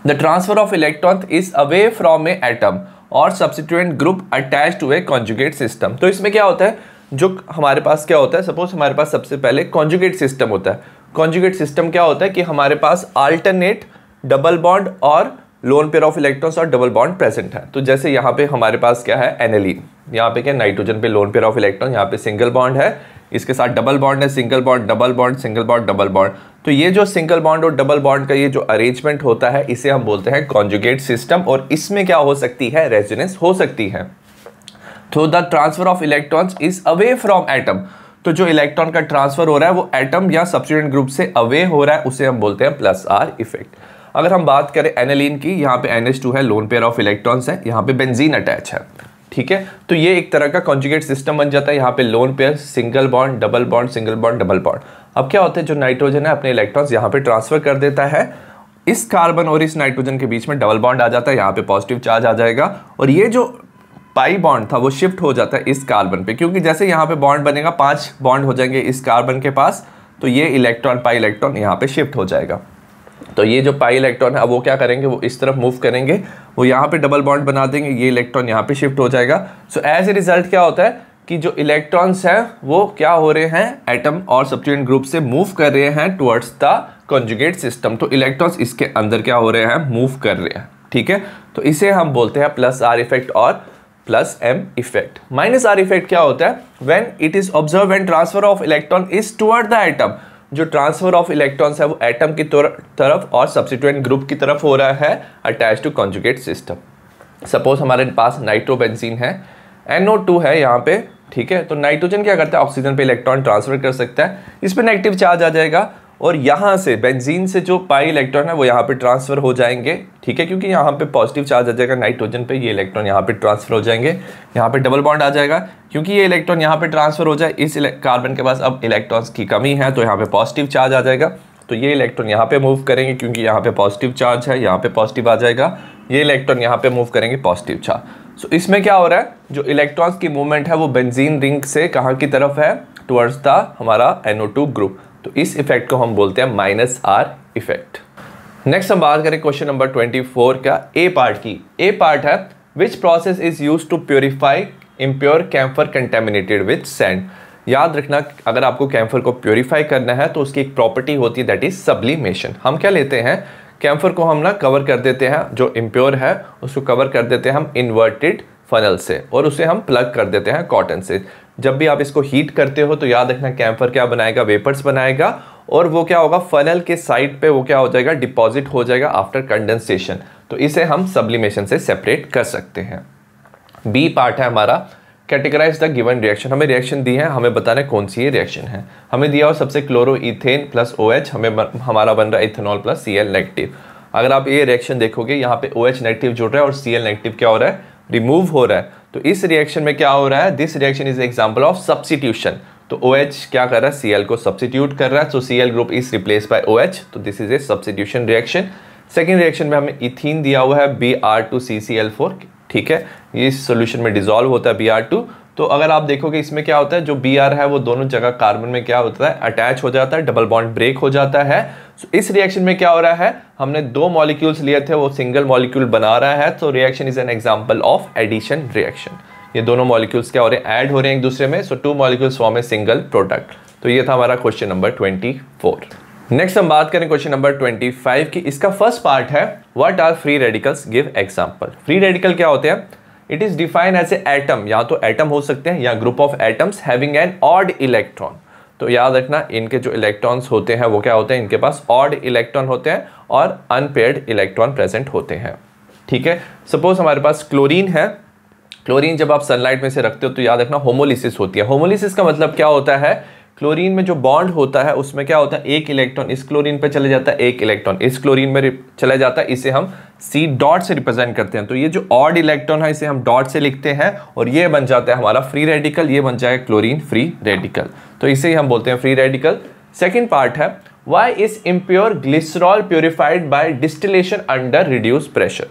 The transfer of electron is away from a atom और substituent group attach to a conjugate system. तो इसमें क्या होता है? जो हमारे पास क्या होता है, सपोज हमारे पास सबसे पहले कॉन्जुगेट सिस्टम होता है। कॉन्जुगेट सिस्टम क्या होता है कि हमारे पास अल्टरनेट डबल बॉन्ड और लोन पेयर ऑफ इलेक्ट्रॉन्स और डबल बॉन्ड प्रेजेंट है। तो जैसे यहाँ पे हमारे पास क्या है? एनिलीन। यहाँ पे क्या? नाइट्रोजन पे लोन पेयर ऑफ इलेक्ट्रॉन, यहाँ पे सिंगल बॉन्ड है, इसके साथ डबल बॉन्ड है, single bond, double bond, single bond, double bond. तो ये जो सिंगल बॉन्ड और डबल बॉन्ड का ये जो अरेंजमेंट होता है, इसे हम बोलते हैं कॉन्जुगेट सिस्टम, और इसमें क्या हो सकती है? रेजोनेंस हो सकती है। तो the transfer of electrons is away from atom. तो जो इलेक्ट्रॉन का ट्रांसफर हो रहा है वो एटम या सब्स्टिट्यूएंट ग्रुप से अवे हो रहा है, उसे हम बोलते हैं +R इफेक्ट। अगर हम बात करें एनिलीन की, यहाँ पे NH2 है, लोन पेयर ऑफ इलेक्ट्रॉन्स है, यहाँ पे बेंजीन अटैच है। ठीक है, तो ये एक तरह का कॉन्जुगेट सिस्टम बन जाता है। यहाँ पे lone pair, single bond, double bond, single bond, double bond. अब क्या होता है? जो नाइट्रोजन है अपने इलेक्ट्रॉन्स यहाँ पे ट्रांसफर कर देता है, इस कार्बन और इस नाइट्रोजन के बीच में डबल बॉन्ड आ जाता है, यहाँ पे पॉजिटिव चार्ज आ जाएगा, और ये जो पाई बॉन्ड था वो शिफ्ट हो जाता है इस कार्बन पे, क्योंकि जैसे यहाँ पे बॉन्ड बनेगा 5 बॉन्ड हो जाएंगे इस कार्बन के पास, तो ये इलेक्ट्रॉन पाई इलेक्ट्रॉन यहाँ पे शिफ्ट हो जाएगा। तो ये जो पाई इलेक्ट्रॉन है अब वो क्या करेंगे? वो इस तरफ मूव करेंगे, वो यहाँ पे डबल बॉन्ड बना देंगे, ये इलेक्ट्रॉन यहाँ पे शिफ्ट हो जाएगा। सो एज ए रिजल्ट क्या होता है कि जो इलेक्ट्रॉन्स हैं वो क्या हो रहे हैं? एटम और सब्स्टिट्यूएंट ग्रुप से मूव कर रहे हैं टुवर्ड्स द कॉन्जुगेट सिस्टम। तो इलेक्ट्रॉन्स इसके अंदर क्या हो रहे हैं? मूव कर रहे हैं। ठीक है, तो इसे हम बोलते हैं +R इफेक्ट और +M इफेक्ट। -R इफेक्ट क्या होता है? When it is observe when transfer of electron is toward the atom. जो ट्रांसफर ऑफ इलेक्ट्रॉन्स है वो एटम की तरफ और सब्स्टिट्यूएंट ग्रुप की तरफ हो रहा है, attach to conjugate system. Suppose हमारे पास नाइट्रोबेंजीन है, NO2 है यहाँ पे। ठीक है, तो नाइट्रोजन क्या करता है? ऑक्सीजन पे इलेक्ट्रॉन ट्रांसफर कर सकता है, इस पे नेगेटिव चार्ज आ जाएगा, और यहाँ से बेंजीन से जो पाई इलेक्ट्रॉन है वो यहाँ पे ट्रांसफर हो जाएंगे। ठीक है, क्योंकि यहाँ पे पॉजिटिव चार्ज आ जाएगा नाइट्रोजन पे, ये इलेक्ट्रॉन यहाँ पे ट्रांसफर हो जाएंगे, यहाँ पे डबल बॉन्ड आ जाएगा, क्योंकि ये इलेक्ट्रॉन यहाँ पे ट्रांसफर हो जाए, इस कार्बन के पास अब इलेक्ट्रॉन्स की कमी है, तो यहाँ पे पॉजिटिव चार्ज आ जाएगा, तो ये इलेक्ट्रॉन यहाँ पे मूव करेंगे, क्योंकि यहाँ पे पॉजिटिव चार्ज है, यहाँ पे पॉजिटिव आ जाएगा, ये इलेक्ट्रॉन यहाँ पे मूव करेंगे पॉजिटिव चार्ज। सो इसमें क्या हो रहा है? जो इलेक्ट्रॉन्स की मूवमेंट है वो बेंजीन रिंग से कहाँ की तरफ है? टुवर्ड्स द हमारा NO2 ग्रुप। तो इस इफेक्ट को हम बोलते हैं -R इफेक्ट। नेक्स्ट हम बात करें क्वेश्चन नंबर 24 का ए पार्ट की। ए पार्ट है which process is used to purify impure camphor contaminated with sand. याद रखना, अगर आपको कैम्फर को प्योरीफाई करना है तो उसकी एक प्रॉपर्टी होती है, दैट इज सब्लिमेशन। हम क्या लेते हैं? कैम्फर को हम ना कवर कर देते हैं, जो इम्प्योर है उसको कवर कर देते हैं हम इन्वर्टेड फनल से और उसे हम प्लग कर देते हैं कॉटन से। जब भी आप इसको हीट करते हो तो याद रखना कैम्फर क्या बनाएगा, वेपर्स बनाएगा और वो क्या होगा फनल के साइड पे वो क्या हो जाएगा, डिपॉजिट हो जाएगा आफ्टर कंडेंसेशन। तो इसे हम सब्लिमेशन से सेपरेट कर सकते हैं। बी पार्ट है हमारा कैटेगराइज द गिवन रिएक्शन। हमें रिएक्शन दी है, हमें बताना है कौन सी ये रिएक्शन है। हमें दिया हो सबसे क्लोरोइथेन प्लस OH, हमारा बन रहा है इथेनॉल प्लस Cl नेगेटिव। अगर आप ये रिएक्शन देखोगे यहाँ पे OH नेगेटिव जुड़ रहा है और Cl नेगेटिव क्या हो रहा है, रिमूव हो रहा है। तो इस रिएक्शन में क्या हो रहा है, this reaction is example of substitution. तो OH क्या कर रहा है, Cl को सब्स्टिट्यूट कर रहा है। सो Cl group is replace by OH, तो this is a substitution reaction. Second reaction में हमें इथीन दिया हुआ है Br2CCl4, ठीक है, ये इस सोल्यूशन में डिसॉल्व होता है Br2। तो अगर आप देखोगे इसमें क्या होता है, जो Br है वो दोनों जगह कार्बन में क्या होता है, अटैच हो जाता है, डबल बॉन्ड ब्रेक हो जाता है। So, इस रिएक्शन में क्या हो रहा है, हमने दो मॉलिक्यूल्स लिए थे, वो सिंगल मॉलिक्यूल बना रहा है। तो reaction is an example of addition reaction. ये दोनों मॉलिक्यूल्स क्या हो रहे हैं, ऐड हो रहे हैं एक दूसरे में। So two molecules form a single product. तो ये था हमारा क्वेश्चन नंबर 24। नेक्स्ट हम बात करें क्वेश्चन नंबर 25 की। इसका फर्स्ट पार्ट है what are free radicals, give example. Free radical क्या होते हैं, it is defined as a atom, या तो एटम हो सकते हैं या group of atoms having an odd electron. तो याद रखना इनके जो इलेक्ट्रॉन्स होते हैं वो क्या होते हैं, इनके पास ऑड इलेक्ट्रॉन होते हैं और अनपेयर्ड इलेक्ट्रॉन प्रेजेंट होते हैं, ठीक है। सपोज हमारे पास क्लोरीन है। क्लोरीन जब आप सनलाइट में से रखते हो तो याद रखना होमोलिसिस होती है। होमोलिसिस का मतलब क्या होता है, क्लोरीन में जो बॉन्ड होता है उसमें क्या होता है, एक इलेक्ट्रॉन इस क्लोरीन पे चले जाता है, एक इलेक्ट्रॉन इस क्लोरीन में चला जाता है। इसे हम C डॉट से रिप्रेजेंट करते हैं। तो ये जो ऑड इलेक्ट्रॉन है इसे हम डॉट से लिखते हैं और ये बन जाता है हमारा फ्री रेडिकल, ये बन जाएगा क्लोरीन फ्री रेडिकल। तो इसे ही हम बोलते हैं फ्री रेडिकल। सेकेंड पार्ट है why is impure glycerol purified by distillation under reduce pressure.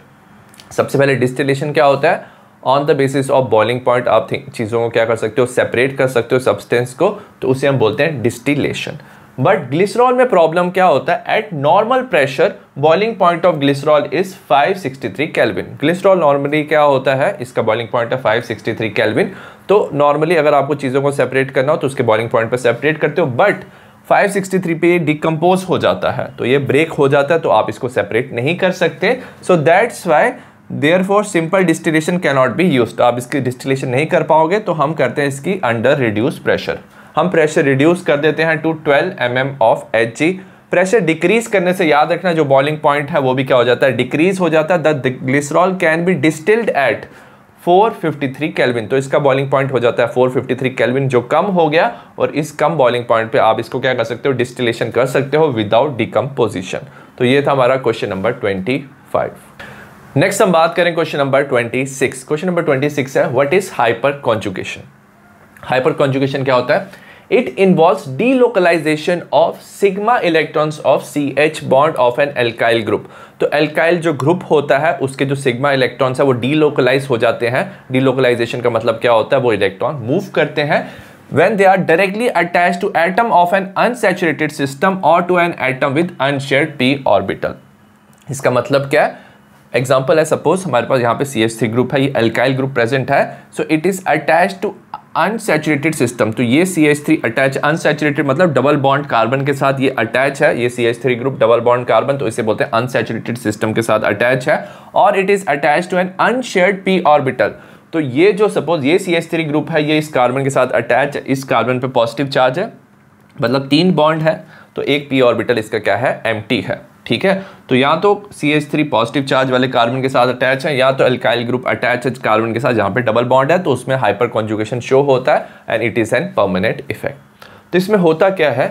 सबसे पहले डिस्टिलेशन क्या होता है, on the basis of boiling point आप चीज़ों को क्या कर सकते हो, सेपरेट कर सकते हो सब्सटेंस को, तो उसे हम बोलते हैं डिस्टिलेशन। बट ग्लिसरॉल में प्रॉब्लम क्या होता है, eight normal pressure boiling point of glycerol is 563 kelvin. Glycerol normally क्या होता है, इसका बॉइलिंग पॉइंट है 563 केल्विन। तो नॉर्मली अगर आपको चीज़ों को सेपरेट करना हो तो उसके बॉइलिंग पॉइंट पर सेपरेट करते हो, बट 563 पे ये डिकम्पोज हो जाता है, तो ये ब्रेक हो जाता है, तो आप इसको सेपरेट नहीं कर सकते। So that's why Therefore simple distillation cannot be used. आप इसकी डिस्टिलेशन नहीं कर पाओगे, तो हम करते हैं इसकी अंडर रिड्यूस प्रेशर। हम प्रेशर रिड्यूस कर देते हैं to 12 mm of Hg। Pressure decrease करने से याद रखना जो बॉइलिंग पॉइंट है वो भी क्या हो जाता है, डिक्रीज हो जाता है। The glycerol can be distilled at 453 kelvin. तो इसका बॉइलिंग पॉइंट हो जाता है 453 केल्विन, जो कम हो गया, और इस कम बॉइलिंग पॉइंट पे आप इसको क्या कर सकते हो, डिस्टिलेशन कर सकते हो विदाउट डिकम्पोजिशन। तो ये था हमारा क्वेश्चन नंबर 25। नेक्स्ट हम बात करें क्वेश्चन नंबर 26। क्वेश्चन नंबर 26 है what is hyperconjugation. Hyperconjugation क्या होता है, it involves delocalisation of sigma electrons of CH bond of an alkyl group. तो एल्काइल जो ग्रुप होता है उसके जो सिग्मा इलेक्ट्रॉन्स है वो डीलोकलाइज हो जाते हैं। डीलोकलाइजेशन का मतलब क्या होता है, वो इलेक्ट्रॉन मूव करते हैं when they are directly attached to atom of an unsaturated system or to an atom with unshared p orbital। इसका मतलब क्या है, एग्जाम्पल है सपोज हमारे पास यहाँ पे CH3 ग्रुप है, ये अल्काइल ग्रुप प्रेजेंट है। So it is attach to unsaturated system. तो ये CH3 अटैच, अनसैचुरेटेड मतलब डबल बॉन्ड कार्बन के साथ ये अटैच है, ये CH3 group double bond carbon, तो इसे बोलते हैं अनसैचुरेटेड सिस्टम के साथ अटैच है। और it is attach to an unshared p orbital. तो ये जो सपोज ये CH3 ग्रुप है, ये इस कार्बन के साथ अटैच है, इस कार्बन पे पॉजिटिव चार्ज है, मतलब 3 बॉन्ड है, तो एक p ऑर्बिटल इसका क्या है, एम्प्टी है, ठीक है। तो या तो CH3 पॉजिटिव चार्ज वाले कार्बन के साथ अटैच है, या तो अल्काइल ग्रुप अटैच है कार्बन के साथ जहां पे डबल बॉन्ड है, तो उसमें हाइपर कॉन्जुगेशन शो होता है and it is an permanent effect. तो इसमें होता क्या है,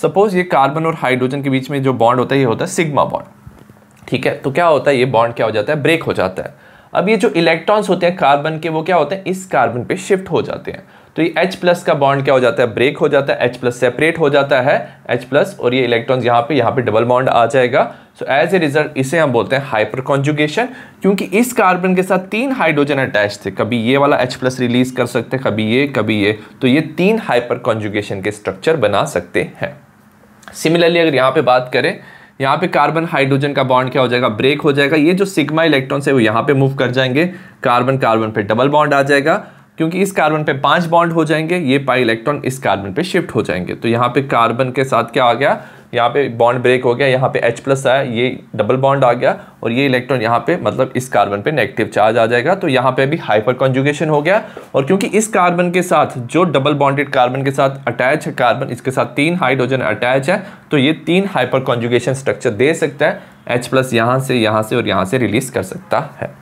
सपोज ये कार्बन और हाइड्रोजन के बीच में जो बॉन्ड होता है ये होता है सिग्मा बॉन्ड, ठीक है। तो क्या होता है, ये बॉन्ड क्या हो जाता है, ब्रेक हो जाता है। अब ये जो इलेक्ट्रॉन्स होते हैं कार्बन के वो क्या होते हैं, इस कार्बन पे शिफ्ट हो जाते हैं। तो ये H+ का बॉन्ड क्या हो जाता है, ब्रेक हो जाता है, H+ सेपरेट हो जाता है H+, और ये इलेक्ट्रॉन्स यहाँ पे डबल बॉन्ड आ जाएगा। सो एज ए रिजल्ट इसे हम बोलते हैं हाइपर कॉन्जुगेशन, क्योंकि इस कार्बन के साथ 3 हाइड्रोजन अटैच थे, कभी ये वाला H+ रिलीज कर सकते हैं, कभी ये, तो ये 3 हाइपर कॉन्जुगेशन के स्ट्रक्चर बना सकते हैं। सिमिलरली अगर यहाँ पे बात करें, यहाँ पे कार्बन हाइड्रोजन का बॉन्ड क्या हो जाएगा, ब्रेक हो जाएगा। ये जो सिग्मा इलेक्ट्रॉन्स है वो यहाँ पे मूव कर जाएंगे, कार्बन पे डबल बॉन्ड आ जाएगा, क्योंकि इस कार्बन पे 5 बॉन्ड हो जाएंगे, ये पाई इलेक्ट्रॉन इस कार्बन पे शिफ्ट हो जाएंगे। तो यहाँ पे कार्बन के साथ क्या आ गया, यहाँ पे बॉन्ड ब्रेक हो गया, यहाँ पे H+ आया, ये डबल बॉन्ड आ गया और ये इलेक्ट्रॉन यहाँ पे मतलब इस कार्बन पे नेगेटिव चार्ज आ जाएगा, तो यहाँ पे भी हाइपर कॉन्जुगेशन हो गया। और क्योंकि इस कार्बन के साथ जो डबल बॉन्डेड कार्बन के साथ अटैच है कार्बन, इसके साथ 3 हाइड्रोजन अटैच है, तो ये 3 हाइपर कॉन्जुगेशन स्ट्रक्चर दे सकता है। H+ यहाँ से और यहाँ से रिलीज कर सकता है।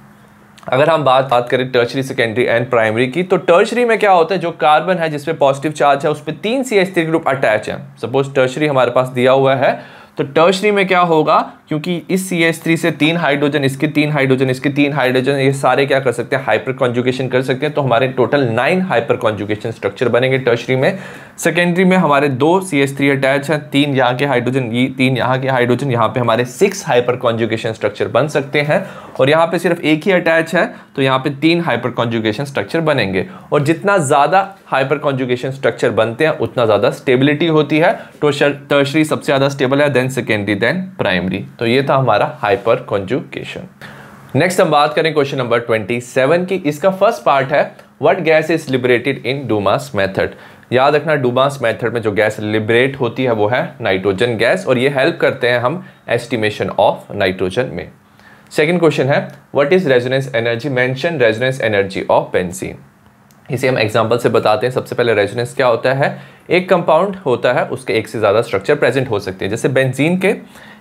अगर हम बात करें टर्शरी, सेकेंडरी एंड प्राइमरी की, तो टर्शरी में क्या होता है, जो कार्बन है जिसपे पॉजिटिव चार्ज है उस पर 3 CH3 ग्रुप अटैच है। सपोज टर्शरी हमारे पास दिया हुआ है, तो टर्शरी में क्या होगा, क्योंकि इस CH3 से 3 हाइड्रोजन, इसके 3 हाइड्रोजन, इसके 3 हाइड्रोजन, ये सारे क्या कर सकते हैं, हाइपर कॉन्जुगेशन कर सकते हैं। तो हमारे टोटल 9 हाइपर कॉन्जुगेशन स्ट्रक्चर बनेंगे टर्शरी में। सेकेंडरी में हमारे 2 CH3 अटैच हैं, 3 यहाँ के हाइड्रोजन, ये 3 यहाँ के हाइड्रोजन, यहाँ पे हमारे 6 हाइपर कॉन्जुगेशन स्ट्रक्चर बन सकते हैं। और यहाँ पे सिर्फ एक ही अटैच है, तो यहाँ पे 3 हाइपर कॉन्जुगेशन स्ट्रक्चर बनेंगे। और जितना ज़्यादा हाइपर कॉन्जुगेशन स्ट्रक्चर बनते हैं उतना ज़्यादा स्टेबिलिटी होती है। तो टर्शरी सबसे ज़्यादा स्टेबल है, देन सेकेंडरी, देन प्राइमरी। तो ये था हमारा हाइपर कॉन्जुगेशन। नेक्स्ट हम बात करें क्वेश्चन नंबर 27 की। इसका फर्स्ट पार्ट है, what gas is liberated in Dumas method. याद रखना, डूमास मेथड में जो गैस लिबरेट होती है वो है नाइट्रोजन गैस, और ये हेल्प करते हैं हम एस्टिमेशन ऑफ नाइट्रोजन में। सेकंड क्वेश्चन है, what is resonance energy, mention resonance energy of benzene. इसे हम एग्जांपल से बताते हैं। सबसे पहले रेजोनेंस क्या होता है, एक कंपाउंड होता है, उसके एक से ज़्यादा स्ट्रक्चर प्रेजेंट हो सकते हैं। जैसे बेंजीन के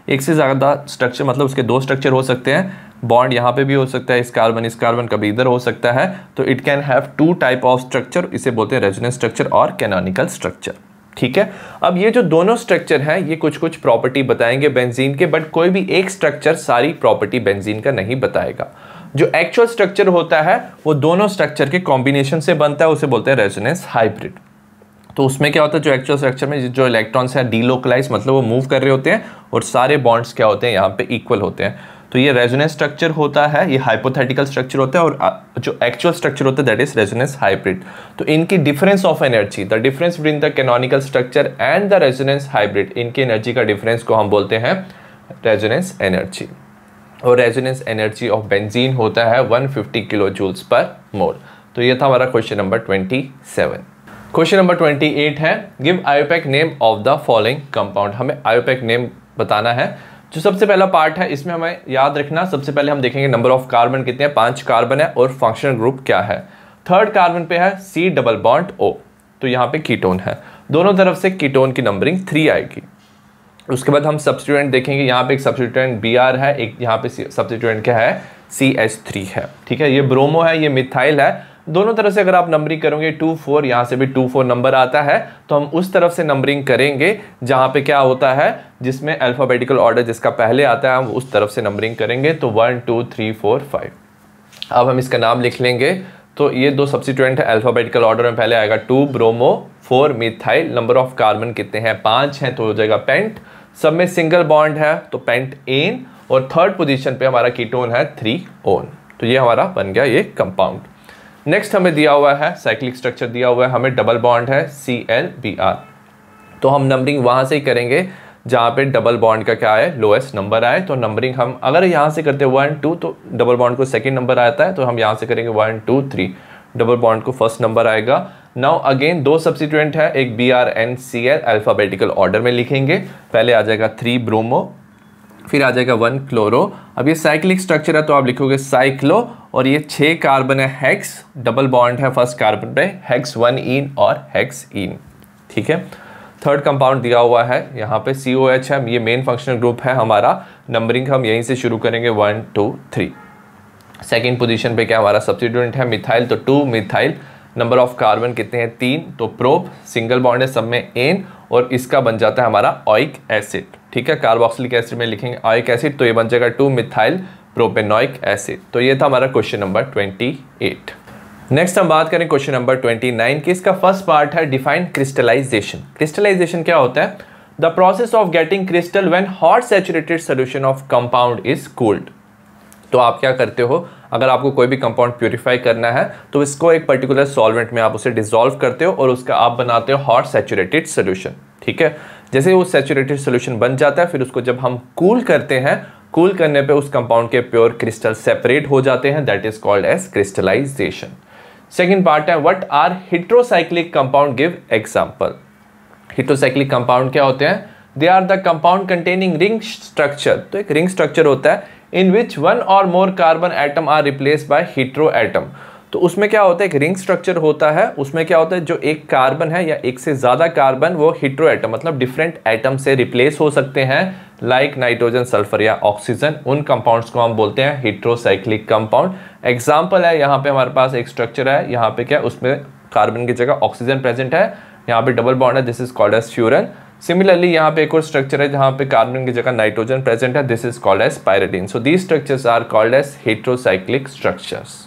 एक से ज़्यादा स्ट्रक्चर, मतलब उसके 2 स्ट्रक्चर हो सकते हैं। बॉन्ड यहाँ पे भी हो सकता है, इस कार्बन कभी इधर हो सकता है। तो it can have 2 type of structure, इसे बोलते हैं रेजोनेंस स्ट्रक्चर और कैनोनिकल स्ट्रक्चर। ठीक है, अब ये जो दोनों स्ट्रक्चर हैं ये कुछ कुछ प्रॉपर्टी बताएंगे बेंजीन के, बट कोई भी एक स्ट्रक्चर सारी प्रॉपर्टी बेंजीन का नहीं बताएगा। जो एक्चुअल स्ट्रक्चर होता है वो दोनों स्ट्रक्चर के कॉम्बिनेशन से बनता है, उसे बोलते हैं रेजोनेंस हाइब्रिड। तो उसमें क्या होता है, जो एक्चुअल स्ट्रक्चर में जो इलेक्ट्रॉन्स हैं डीलोकलाइज, मतलब वो मूव कर रहे होते हैं, और सारे बॉन्ड्स क्या होते हैं यहाँ पे इक्वल होते हैं। तो ये रेजोनेंस स्ट्रक्चर होता है, ये हाइपोथेटिकल स्ट्रक्चर होता है, और जो एक्चुअल स्ट्रक्चर होता है दैट इज रेजोनेंस हाइब्रिड। तो इनकी difference of energy, the difference between the canonical structure and the resonance hybrid, इनकी एनर्जी का डिफरेंस को हम बोलते हैं रेजोनेंस एनर्जी। और रेजोनेंस एनर्जी ऑफ बेंजीन होता है 150 किलो जूल्स पर मोल। तो ये था हमारा क्वेश्चन नंबर 27। क्वेश्चन नंबर 28 है, give IUPAC name of the following compound. हमें आयोपेक नेम बताना है। जो सबसे पहला पार्ट है इसमें हमें याद रखना, सबसे पहले हम देखेंगे नंबर ऑफ कार्बन कितने हैं, 5 कार्बन है, और फंक्शनल ग्रुप क्या है। थर्ड कार्बन पे है C डबल बॉन्ड O, तो यहाँ पे कीटोन है, दोनों तरफ से कीटोन की नंबरिंग 3 आएगी। उसके बाद हम सब्स्टिट्यूएंट देखेंगे, यहाँ पे एक सब्स्टिट्यूएंट Br है, एक यहाँ पे सब्स्टिट्यूएंट क्या है, CH3 है। ठीक है, ये ब्रोमो है, ये मिथाइल है। दोनों तरफ से अगर आप नंबरिंग करोगे 2 4, यहाँ से भी 2 4 नंबर आता है, तो हम उस तरफ से नंबरिंग करेंगे जहाँ पे क्या होता है, जिसमें अल्फाबेटिकल ऑर्डर जिसका पहले आता है हम उस तरफ से नंबरिंग करेंगे। तो 1 2 3 4 5। अब हम इसका नाम लिख लेंगे। तो ये 2 सब्स्टिट्यूएंट है, अल्फाबेटिकल ऑर्डर में पहले आएगा 2 bromo 4 methyl. Number of carbon कितने हैं, 5 हैं, तो हो जाएगा पेंट। सब में सिंगल बॉन्ड है तो पेंट एन, और थर्ड पोजीशन पे हमारा कीटोन है 3 ओन। तो ये हमारा बन गया ये कंपाउंड। नेक्स्ट हमें दिया हुआ है साइक्लिक स्ट्रक्चर दिया हुआ है, हमें डबल बॉन्ड है ClBr। तो हम नंबरिंग वहां से ही करेंगे जहाँ पे डबल बॉन्ड का क्या है, लोएस्ट नंबर आए। तो नंबरिंग हम अगर यहाँ से करते हैं 1 2, तो डबल बॉन्ड को सेकंड नंबर आता है, तो हम यहाँ से करेंगे 1 2 3, डबल बॉन्ड को फर्स्ट नंबर आएगा। नाउ अगेन 2 सब्स्टिट्यूएंट है, एक BrNCl, अल्फाबेटिकल ऑर्डर में लिखेंगे। पहले आ जाएगा 3 ब्रोमो, फिर आ जाएगा 1 क्लोरो। अब ये साइक्लिक स्ट्रक्चर है तो आप लिखोगे साइक्लो, और ये 6 कार्बन है, हेक्स, डबल बॉन्ड है फर्स्ट कार्बन पे, हेक्स 1 इन और हेक्स इन। ठीक है, थर्ड कंपाउंड दिया हुआ है यहाँ पे COH है, ये मेन फंक्शनल ग्रुप है हमारा। नंबरिंग हम यहीं से शुरू करेंगे 1 2 3। सेकेंड पोजीशन पे क्या हमारा सब्स्टिट्यूएंट है मिथाइल, तो 2 मिथाइल। नंबर ऑफ कार्बन कितने हैं, 3, तो प्रोप, सिंगल बॉन्ड है, सब में एन, और इसका बन जाता है हमारा ऑइक एसिड। ठीक है, कार्बोक्सिलिक एसिड में लिखेंगे ऑइक एसिड, तो ये बन जाएगा 2 मिथाइल प्रोपेनोइक एसिड। तो ये था हमारा क्वेश्चन नंबर 28। नेक्स्ट हम बात करें क्वेश्चन नंबर 29 की। इसका फर्स्ट पार्ट है डिफाइन क्रिस्टलाइजेशन। क्रिस्टलाइजेशन क्या होता है, the process of getting crystal when hot saturated solution of compound is cooled. तो आप क्या करते हो, अगर आपको कोई भी कंपाउंड प्यूरिफाई करना है तो इसको एक पर्टिकुलर सॉल्वेंट में आप उसे डिसॉल्व करते हो और उसका आप बनाते हो हॉट सैचुरेटेड सॉल्यूशन। ठीक है, जैसे वो सैचुरेटेड सॉल्यूशन बन जाता है, फिर उसको जब हम कूल करते हैं, कूल करने पे उस कंपाउंड के प्योर क्रिस्टल सेपरेट हो जाते हैं, that is called as crystallisation. Second part है what are heterocyclic compound, give example. Heterocyclic compound क्या होते हैं, they are the compound containing ring structure. तो एक रिंग स्ट्रक्चर होता है इन विच वन और more carbon atom are replace by heteroatom. तो उसमें क्या होता है, एक रिंग स्ट्रक्चर होता है, उसमें क्या होता है जो एक कार्बन है या एक से ज़्यादा कार्बन वो हेटेरो एटम मतलब डिफरेंट एटम से रिप्लेस हो सकते हैं, लाइक नाइट्रोजन, सल्फर या ऑक्सीजन। उन कंपाउंड्स को हम बोलते हैं हेटेरोसाइक्लिक कंपाउंड। एग्जाम्पल है यहाँ पे हमारे पास एक स्ट्रक्चर है, यहाँ पे क्या उसमें कार्बन की जगह ऑक्सीजन प्रेजेंट है, यहाँ पे डबल बॉन्ड है, this is called as furan. Similarly यहाँ पे एक और स्ट्रक्चर है जहाँ पे कार्बन की जगह नाइट्रोजन प्रेजेंट है, this is called as pyridine. So these structures are called as heterocyclic structures.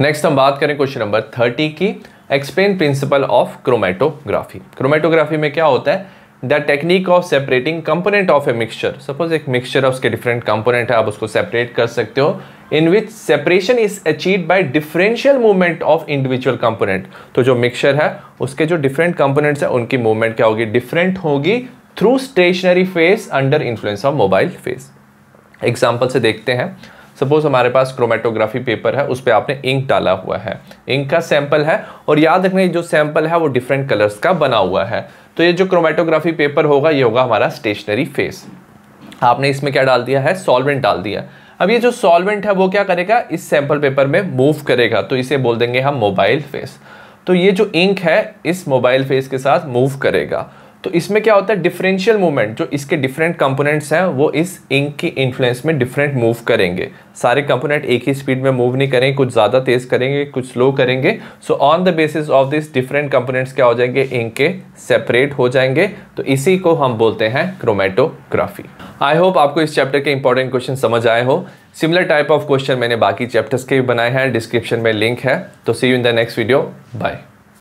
Next हम बात करें क्वेश्चन नंबर 30 की, explain principle of chromatography. Chromatography में क्या होता है, the technique of separating component of a mixture. Suppose एक मिक्सचर है, उसके डिफरेंट कंपोनेंट है, आप उसको सेपरेट कर सकते हो, in which separation is achieved by differential movement of individual component. तो जो मिक्सचर है उसके जो डिफरेंट कंपोनेंट्स है उनकी मूवमेंट क्या होगी, डिफरेंट होगी through stationary phase under influence of mobile phase. Example से देखते हैं, सपोज हमारे पास क्रोमेटोग्राफी पेपर है, उस पर आपने इंक डाला हुआ है, इंक का सैंपल है, और याद रखना जो सैंपल है वो डिफरेंट कलर्स का बना हुआ है। तो ये जो क्रोमेटोग्राफी पेपर होगा ये होगा हमारा स्टेशनरी फेज। आपने इसमें क्या डाल दिया है, सॉल्वेंट डाल दिया। अब ये जो सॉल्वेंट है वो क्या करेगा, इस सैंपल पेपर में मूव करेगा, तो इसे बोल देंगे हम मोबाइल फेज। तो ये जो इंक है इस मोबाइल फेज के साथ मूव करेगा। तो इसमें क्या होता है, डिफरेंशियल मूवमेंट, जो इसके डिफरेंट कंपोनेंट्स हैं वो इस इंक की इन्फ्लुएंस में डिफरेंट मूव करेंगे। सारे कंपोनेंट एक ही स्पीड में मूव नहीं करेंगे, कुछ ज़्यादा तेज करेंगे, कुछ स्लो करेंगे। So on the basis of this different components क्या हो जाएंगे, इंक के सेपरेट हो जाएंगे। तो इसी को हम बोलते हैं क्रोमेटोग्राफी। आई होप आपको इस चैप्टर के इंपॉर्टेंट क्वेश्चन समझ आए हो। सिमिलर टाइप ऑफ क्वेश्चन मैंने बाकी चैप्टर्स के भी बनाए हैं, डिस्क्रिप्शन में लिंक है। तो see you in the next video, bye.